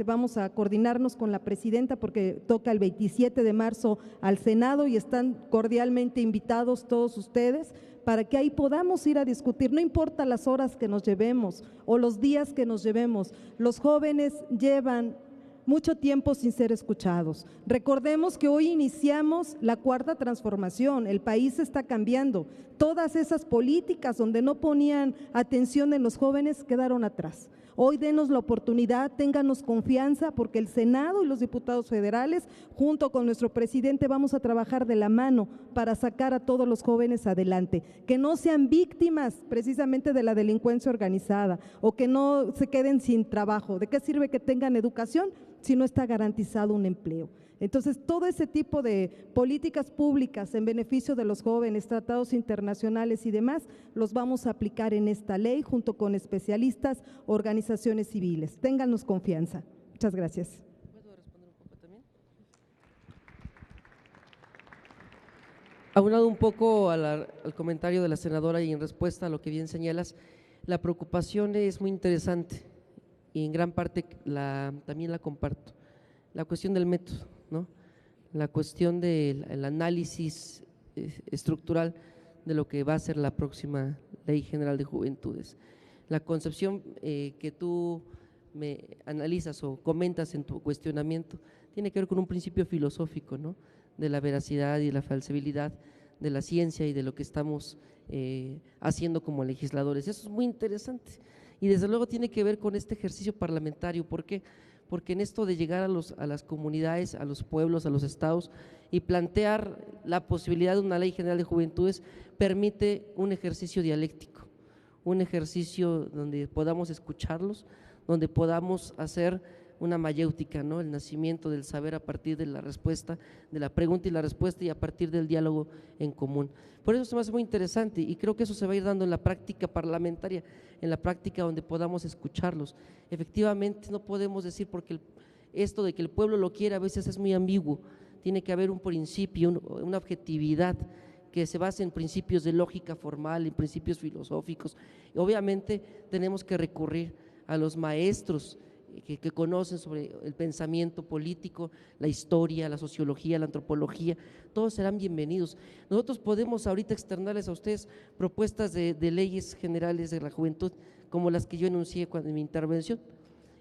vamos a coordinarnos con la presidenta porque toca el 27 de marzo al Senado y están cordialmente invitados todos ustedes para que ahí podamos ir a discutir, no importa las horas que nos llevemos o los días que nos llevemos, los jóvenes llevan mucho tiempo sin ser escuchados. Recordemos que hoy iniciamos la cuarta transformación, el país está cambiando, todas esas políticas donde no ponían atención en los jóvenes quedaron atrás. Hoy denos la oportunidad, ténganos confianza porque el Senado y los diputados federales junto con nuestro presidente vamos a trabajar de la mano para sacar a todos los jóvenes adelante, que no sean víctimas precisamente de la delincuencia organizada o que no se queden sin trabajo. ¿De qué sirve que tengan educación si no está garantizado un empleo? Entonces, todo ese tipo de políticas públicas en beneficio de los jóvenes, tratados internacionales y demás, los vamos a aplicar en esta ley junto con especialistas, organizaciones civiles. Ténganos confianza. Muchas gracias. ¿Puedo responder un poco también? Aunado un poco al comentario de la senadora y en respuesta a lo que bien señalas, la preocupación es muy interesante y en gran parte también la comparto. La cuestión del método, ¿no? La cuestión del análisis estructural de lo que va a ser la próxima Ley General de Juventudes. La concepción que tú me analizas o comentas en tu cuestionamiento tiene que ver con un principio filosófico, ¿no? De la veracidad y la falsibilidad de la ciencia y de lo que estamos haciendo como legisladores. Eso es muy interesante y desde luego tiene que ver con este ejercicio parlamentario. ¿Por qué? Porque en esto de llegar a las comunidades, a los pueblos, a los estados y plantear la posibilidad de una Ley General de Juventudes permite un ejercicio dialéctico, un ejercicio donde podamos escucharlos, donde podamos hacer una mayéutica, ¿no? El nacimiento del saber a partir de la respuesta, de la pregunta y la respuesta y a partir del diálogo en común. Por eso se me hace muy interesante y creo que eso se va a ir dando en la práctica parlamentaria, en la práctica donde podamos escucharlos. Efectivamente no podemos decir porque esto de que el pueblo lo quiera a veces es muy ambiguo, tiene que haber un principio, una objetividad que se base en principios de lógica formal, en principios filosóficos. Y obviamente tenemos que recurrir a los maestros que conocen sobre el pensamiento político, la historia, la sociología, la antropología, todos serán bienvenidos. Nosotros podemos ahorita externarles a ustedes propuestas de leyes generales de la juventud, como las que yo enuncié en mi intervención,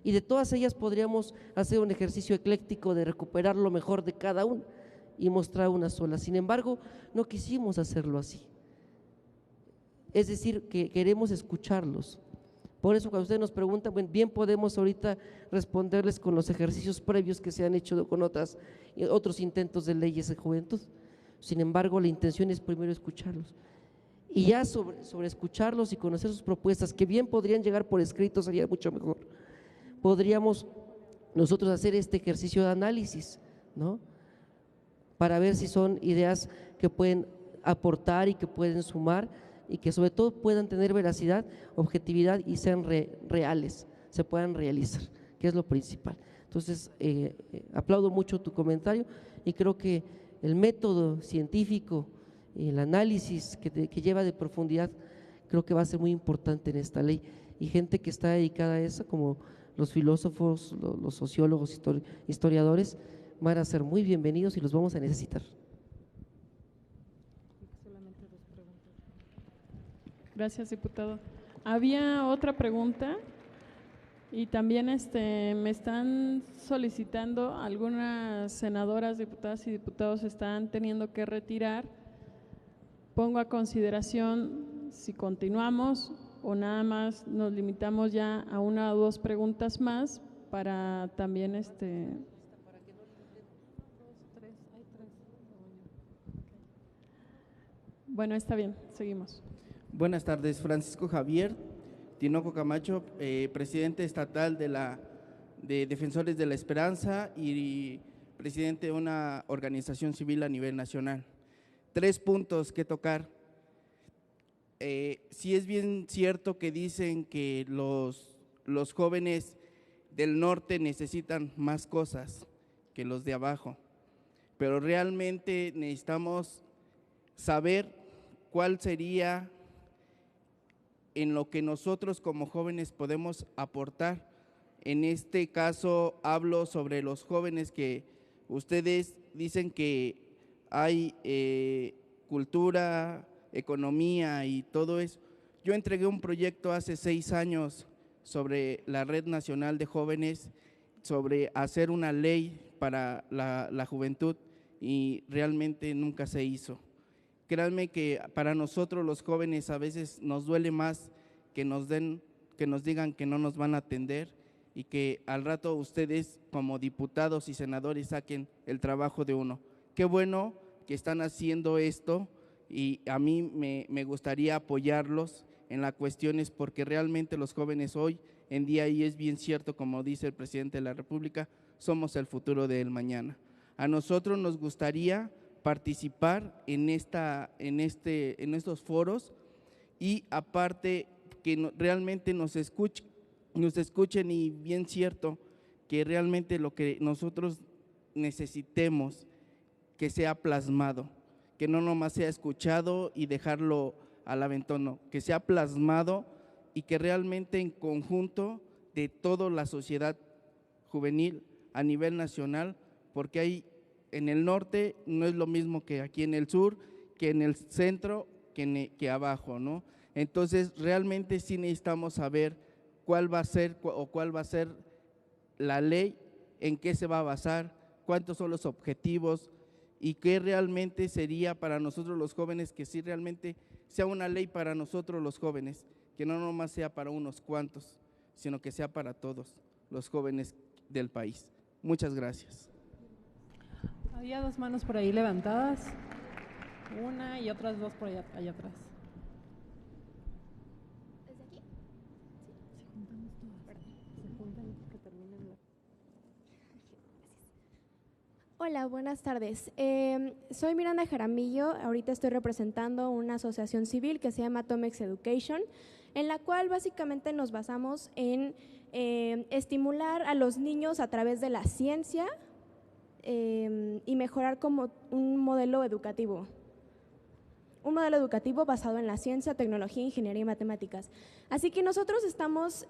y de todas ellas podríamos hacer un ejercicio ecléctico de recuperar lo mejor de cada una y mostrar una sola. Sin embargo, no quisimos hacerlo así, es decir, que queremos escucharlos. Por eso cuando ustedes nos preguntan, bien podemos ahorita responderles con los ejercicios previos que se han hecho con otros intentos de leyes de juventud. Sin embargo, la intención es primero escucharlos. Y ya sobre escucharlos y conocer sus propuestas, que bien podrían llegar por escrito, sería mucho mejor. Podríamos nosotros hacer este ejercicio de análisis, ¿no? Para ver si son ideas que pueden aportar y que pueden sumar y que sobre todo puedan tener veracidad, objetividad y sean reales, se puedan realizar, que es lo principal. Entonces, aplaudo mucho tu comentario y creo que el método científico, el análisis que lleva de profundidad, creo que va a ser muy importante en esta ley, y gente que está dedicada a eso, como los filósofos, los sociólogos, historiadores, van a ser muy bienvenidos y los vamos a necesitar. Gracias, diputado. Había otra pregunta y también me están solicitando, algunas senadoras, diputadas y diputados están teniendo que retirar. Pongo a consideración si continuamos o nada más nos limitamos ya a una o dos preguntas más para también Bueno, está bien, seguimos. Buenas tardes, Francisco Javier Tinoco Camacho, presidente estatal de Defensores de la Esperanza y presidente de una organización civil a nivel nacional. 3 puntos que tocar. Sí es bien cierto que dicen que los jóvenes del norte necesitan más cosas que los de abajo, pero realmente necesitamos saber cuál sería en lo que nosotros como jóvenes podemos aportar. En este caso hablo sobre los jóvenes que ustedes dicen que hay cultura, economía y todo eso. Yo entregué un proyecto hace 6 años sobre la Red Nacional de Jóvenes, sobre hacer una ley para la juventud, y realmente nunca se hizo. Créanme que para nosotros los jóvenes a veces nos duele más que nos digan que no nos van a atender, y que al rato ustedes como diputados y senadores saquen el trabajo de uno. Qué bueno que están haciendo esto, y a mí me gustaría apoyarlos en las cuestiones, porque realmente los jóvenes hoy en día, y es bien cierto como dice el presidente de la República, somos el futuro del mañana. A nosotros nos gustaría participar en estos foros, y aparte que realmente nos escuchen, y bien cierto que realmente lo que nosotros necesitemos que sea plasmado, que no nomás sea escuchado y dejarlo al aventón, no, que sea plasmado y que realmente en conjunto de toda la sociedad juvenil a nivel nacional, porque hay en el norte no es lo mismo que aquí en el sur, que en el centro, que abajo, ¿no? Entonces realmente sí necesitamos saber cuál va a ser la ley, en qué se va a basar, cuántos son los objetivos y qué realmente sería para nosotros los jóvenes, que sí realmente sea una ley para nosotros los jóvenes, que no nomás sea para unos cuantos, sino que sea para todos los jóvenes del país. Muchas gracias. Había 2 manos por ahí levantadas, una y otras 2 por allá atrás. ¿Desde aquí? Hola, buenas tardes. Soy Miranda Jaramillo, ahorita estoy representando una asociación civil que se llama Tomex Education, en la cual básicamente nos basamos en estimular a los niños a través de la ciencia y mejorar como un modelo educativo basado en la ciencia, tecnología, ingeniería y matemáticas. Así que nosotros estamos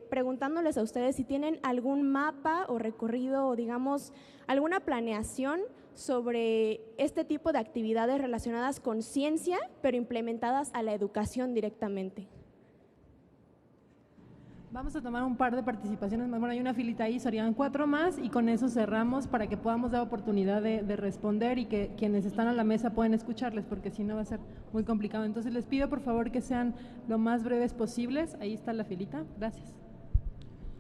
preguntándoles a ustedes si tienen algún mapa o recorrido o digamos alguna planeación sobre este tipo de actividades relacionadas con ciencia, pero implementadas a la educación directamente. Vamos a tomar un par de participaciones más. Bueno, hay una filita ahí, serían 4 más y con eso cerramos para que podamos dar oportunidad de responder y que quienes están a la mesa puedan escucharles, porque si no va a ser muy complicado. Entonces les pido por favor que sean lo más breves posibles. Ahí está la filita. Gracias.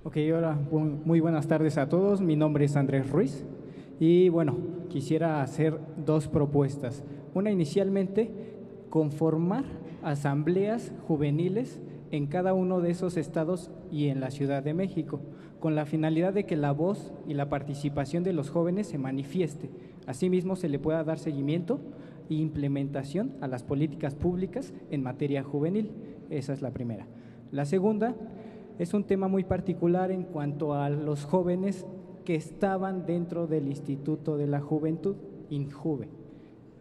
Ok, hola, muy buenas tardes a todos. Mi nombre es Andrés Ruiz y bueno, quisiera hacer 2 propuestas. Una, inicialmente, conformar asambleas juveniles en cada uno de esos estados y en la Ciudad de México, con la finalidad de que la voz y la participación de los jóvenes se manifieste. Asimismo, se le pueda dar seguimiento e implementación a las políticas públicas en materia juvenil. Esa es la primera. La segunda, Es un tema muy particular en cuanto a los jóvenes que estaban dentro del Instituto de la Juventud, INJUVE,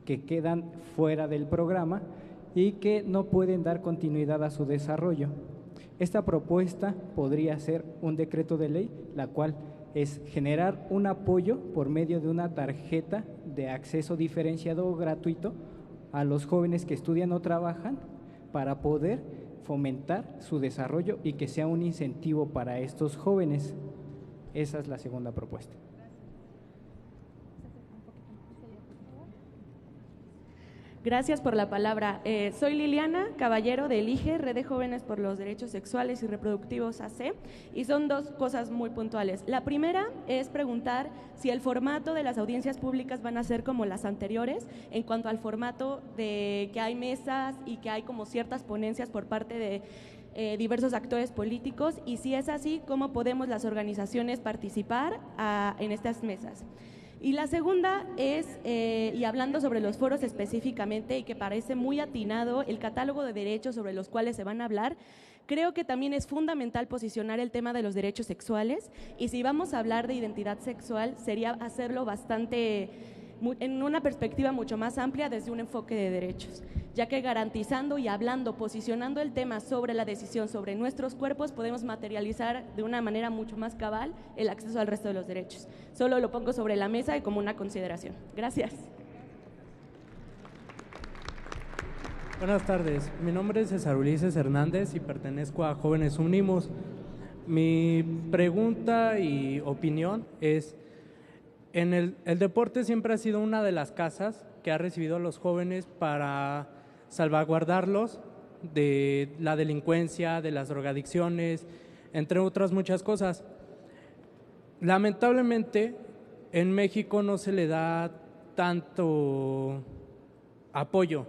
que quedan fuera del programa y que no pueden dar continuidad a su desarrollo. Esta propuesta podría ser un decreto de ley, la cual es generar un apoyo por medio de una tarjeta de acceso diferenciado o gratuito a los jóvenes que estudian o trabajan para poder fomentar su desarrollo y que sea un incentivo para estos jóvenes. Esa es la segunda propuesta. Gracias por la palabra. Soy Liliana Caballero de Elige, Red de Jóvenes por los Derechos Sexuales y Reproductivos AC, y son dos cosas muy puntuales. La primera es preguntar si el formato de las audiencias públicas van a ser como las anteriores, en cuanto al formato de que hay mesas y que hay como ciertas ponencias por parte de diversos actores políticos, y si es así, ¿cómo podemos las organizaciones participar en estas mesas? Y la segunda es, y hablando sobre los foros específicamente, y que parece muy atinado el catálogo de derechos sobre los cuales se van a hablar, creo que también es fundamental posicionar el tema de los derechos sexuales, y si vamos a hablar de identidad sexual, sería hacerlo en una perspectiva mucho más amplia desde un enfoque de derechos, ya que garantizando y hablando, posicionando el tema sobre la decisión sobre nuestros cuerpos, podemos materializar de una manera mucho más cabal el acceso al resto de los derechos. Solo lo pongo sobre la mesa y como una consideración. Gracias. Buenas tardes, mi nombre es César Ulises Hernández y pertenezco a Jóvenes Unimos. Mi pregunta y opinión es: el deporte siempre ha sido una de las casas que ha recibido a los jóvenes para salvaguardarlos de la delincuencia, de las drogadicciones, entre otras muchas cosas. Lamentablemente, en México no se le da tanto apoyo,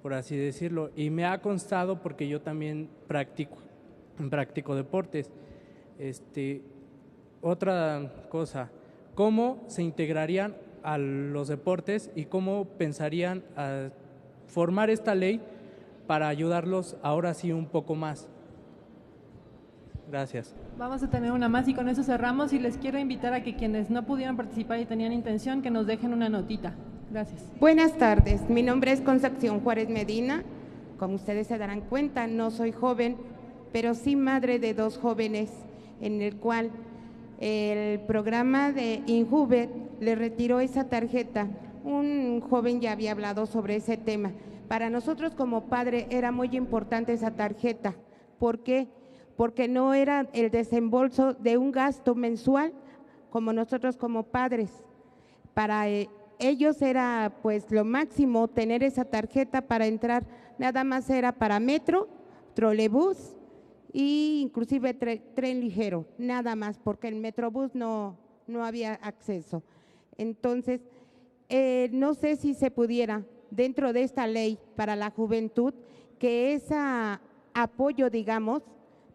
por así decirlo, y me ha constado porque yo también practico deportes. Otra cosa, ¿cómo se integrarían a los deportes y cómo pensarían a formar esta ley para ayudarlos ahora sí un poco más? Gracias. Vamos a tener una más y con eso cerramos, y les quiero invitar a que quienes no pudieron participar y tenían intención, que nos dejen una notita. Gracias. Buenas tardes, mi nombre es Concepción Juárez Medina. Como ustedes se darán cuenta, no soy joven, pero sí madre de dos jóvenes, en el cual el programa de INJUVE le retiró esa tarjeta. Un joven ya había hablado sobre ese tema. Para nosotros como padre era muy importante esa tarjeta. ¿Por qué? Porque no era el desembolso de un gasto mensual como nosotros como padres. Para ellos era pues lo máximo tener esa tarjeta para entrar, nada más era para metro, trolebús e inclusive tren ligero, nada más, porque el metrobús no había acceso. Entonces, no sé si se pudiera, dentro de esta ley para la juventud, que ese apoyo, digamos,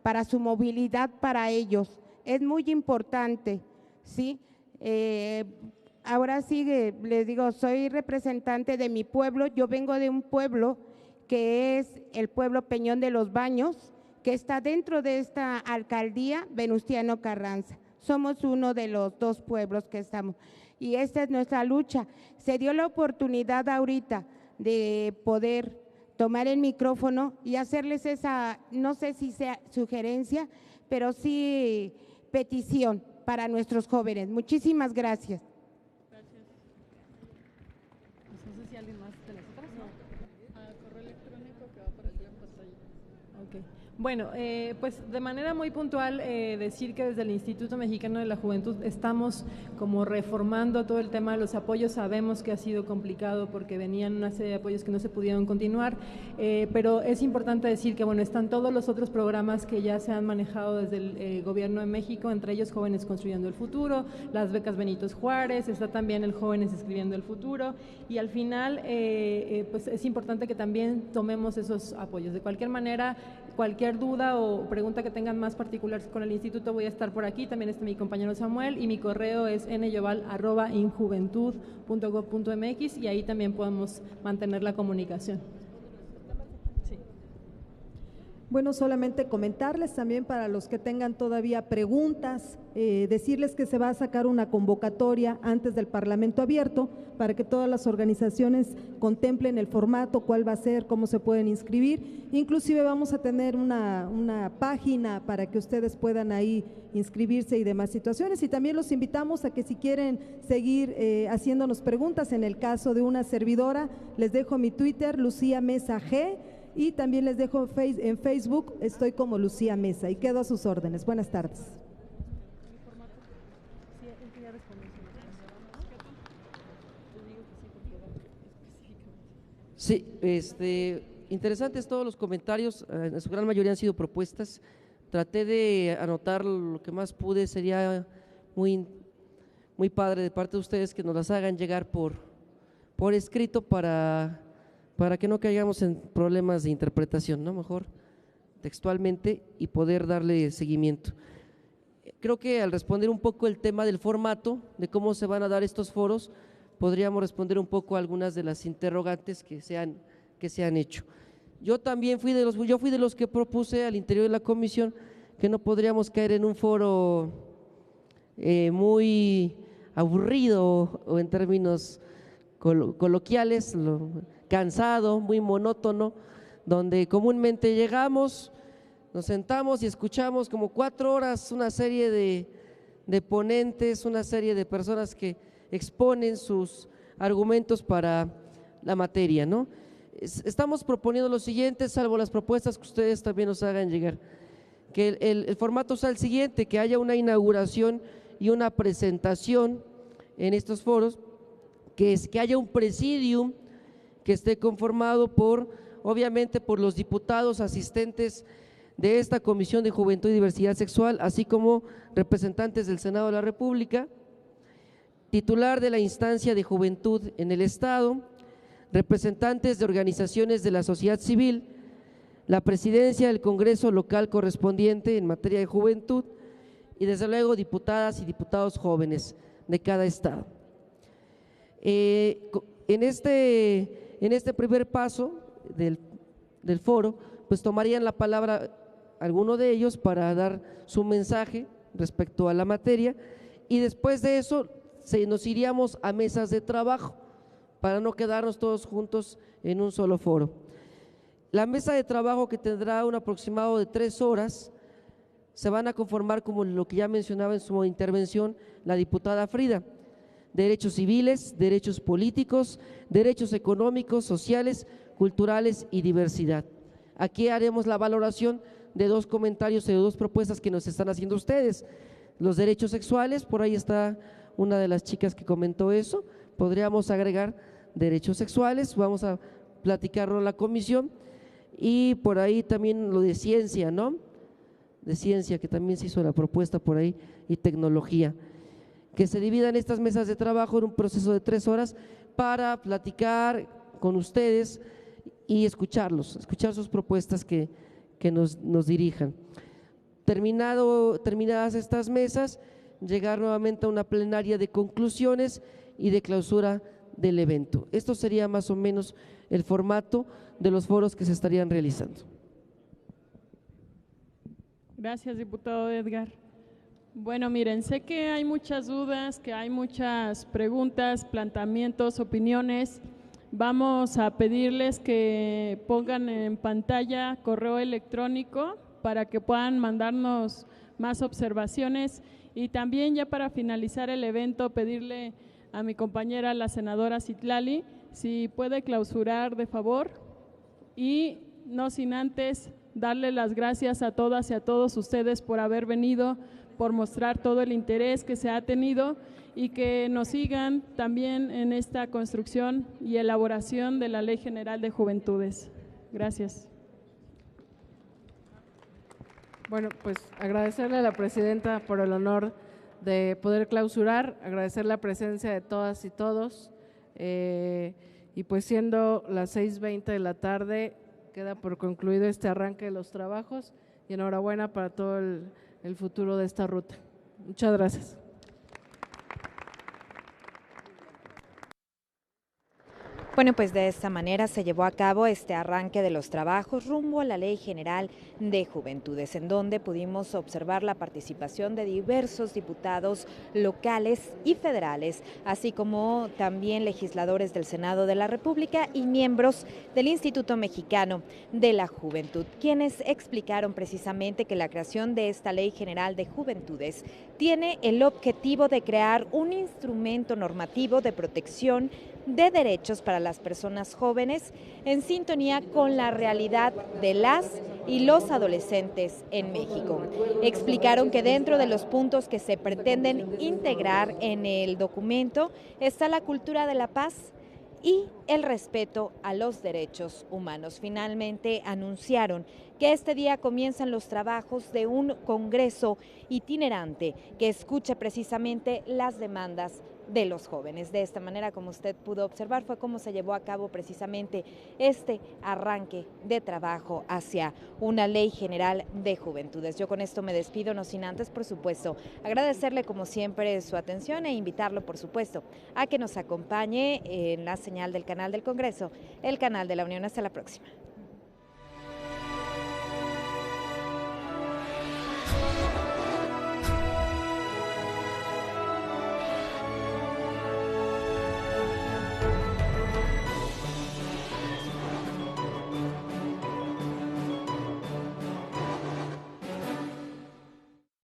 para su movilidad para ellos, es muy importante, ¿sí? Ahora sí, les digo, soy representante de mi pueblo, yo vengo de un pueblo que es el pueblo Peñón de los Baños, que está dentro de esta alcaldía Venustiano Carranza. Somos uno de los dos pueblos que estamos, y esta es nuestra lucha. Se dio la oportunidad ahorita de poder tomar el micrófono y hacerles esa, no sé si sea sugerencia, pero sí petición para nuestros jóvenes. Muchísimas gracias. Gracias. No sé si alguien más de las otras. No. Correo electrónico que va a aparecer en pantalla. Okay. Bueno, pues de manera muy puntual decir que desde el Instituto Mexicano de la Juventud estamos como reformando todo el tema de los apoyos. Sabemos que ha sido complicado porque venían una serie de apoyos que no se pudieron continuar, pero es importante decir que bueno, están todos los otros programas que ya se han manejado desde el Gobierno de México, entre ellos Jóvenes Construyendo el Futuro, las becas Benito Juárez, está también el Jóvenes Escribiendo el Futuro, y al final pues es importante que también tomemos esos apoyos. De cualquier manera, cualquier duda o pregunta que tengan más particular con el instituto, voy a estar por aquí, también está mi compañero Samuel, y mi correo es nyoval@injuventud.gov.mx, y ahí también podemos mantener la comunicación. Sí. Bueno, solamente comentarles también para los que tengan todavía preguntas, decirles que se va a sacar una convocatoria antes del Parlamento abierto para que todas las organizaciones contemplen el formato, cuál va a ser, cómo se pueden inscribir. Inclusive vamos a tener una página para que ustedes puedan ahí inscribirse y demás situaciones. Y también los invitamos a que si quieren seguir haciéndonos preguntas, en el caso de una servidora, les dejo mi Twitter, Lucía Mesa G, y también les dejo en Facebook, estoy como Lucía Mesa y quedo a sus órdenes. Buenas tardes. Sí, interesantes todos los comentarios, en su gran mayoría han sido propuestas. Traté de anotar lo que más pude, sería muy padre de parte de ustedes que nos las hagan llegar por escrito para que no caigamos en problemas de interpretación, ¿no? Mejor textualmente y poder darle seguimiento. Creo que al responder un poco el tema del formato, de cómo se van a dar estos foros, podríamos responder un poco a algunas de las interrogantes que se han hecho. Yo también fui de los que propuse al interior de la comisión que no podríamos caer en un foro muy aburrido o en términos coloquiales, cansado, muy monótono, donde comúnmente llegamos, nos sentamos y escuchamos como 4 horas una serie de ponentes, una serie de personas que exponen sus argumentos para la materia, ¿no? Estamos proponiendo lo siguiente, salvo las propuestas que ustedes también nos hagan llegar, que el formato sea el siguiente, que haya una inauguración y una presentación en estos foros, que haya un presidium que esté conformado obviamente por los diputados asistentes de esta Comisión de Juventud y Diversidad Sexual, así como representantes del Senado de la República, titular de la instancia de juventud en el Estado, representantes de organizaciones de la sociedad civil, la presidencia del Congreso local correspondiente en materia de juventud y desde luego diputadas y diputados jóvenes de cada estado. En este primer paso del foro, pues tomarían la palabra alguno de ellos para dar su mensaje respecto a la materia y después de eso nos iríamos a mesas de trabajo para no quedarnos todos juntos en un solo foro. La mesa de trabajo, que tendrá un aproximado de 3 horas, se van a conformar como lo que ya mencionaba en su intervención la diputada Frida: derechos civiles, derechos políticos, derechos económicos, sociales, culturales y diversidad. Aquí haremos la valoración de 2 comentarios y de 2 propuestas que nos están haciendo ustedes. Los derechos sexuales, por ahí está una de las chicas que comentó eso, podríamos agregar derechos sexuales, vamos a platicarlo en la comisión, y por ahí también lo de ciencia, ¿no? De ciencia, que también se hizo la propuesta por ahí, y tecnología. Que se dividan estas mesas de trabajo en un proceso de 3 horas para platicar con ustedes y escuchar sus propuestas que nos dirijan. Terminadas estas mesas, llegar nuevamente a una plenaria de conclusiones y de clausura del evento. Esto sería más o menos el formato de los foros que se estarían realizando. Gracias, diputado Edgar. Bueno, miren, sé que hay muchas dudas, que hay muchas preguntas, planteamientos, opiniones. Vamos a pedirles que pongan en pantalla correo electrónico para que puedan mandarnos más observaciones, y también ya para finalizar el evento pedirle a mi compañera, la senadora Citlali, si puede clausurar de favor, y no sin antes darle las gracias a todas y a todos ustedes por haber venido, por mostrar todo el interés que se ha tenido y que nos sigan también en esta construcción y elaboración de la Ley General de Juventudes. Gracias. Bueno, pues agradecerle a la presidenta por el honor de poder clausurar, agradecer la presencia de todas y todos, y pues siendo las 6:20 de la tarde, queda por concluido este arranque de los trabajos, y enhorabuena para todo el futuro de esta ruta. Muchas gracias. Bueno, pues de esta manera se llevó a cabo este arranque de los trabajos rumbo a la Ley General de Juventudes, en donde pudimos observar la participación de diversos diputados locales y federales, así como también legisladores del Senado de la República y miembros del Instituto Mexicano de la Juventud, quienes explicaron precisamente que la creación de esta Ley General de Juventudes tiene el objetivo de crear un instrumento normativo de protección de derechos para las personas jóvenes en sintonía con la realidad de las y los adolescentes en México. Explicaron que dentro de los puntos que se pretenden integrar en el documento está la cultura de la paz y el respeto a los derechos humanos. Finalmente anunciaron que este día comienzan los trabajos de un congreso itinerante que escuche precisamente las demandas de los jóvenes. De esta manera, como usted pudo observar, fue como se llevó a cabo precisamente este arranque de trabajo hacia una Ley General de Juventudes. Yo con esto me despido, no sin antes, por supuesto, agradecerle como siempre su atención e invitarlo, por supuesto, a que nos acompañe en la señal del canal del Congreso, el canal de la Unión. Hasta la próxima.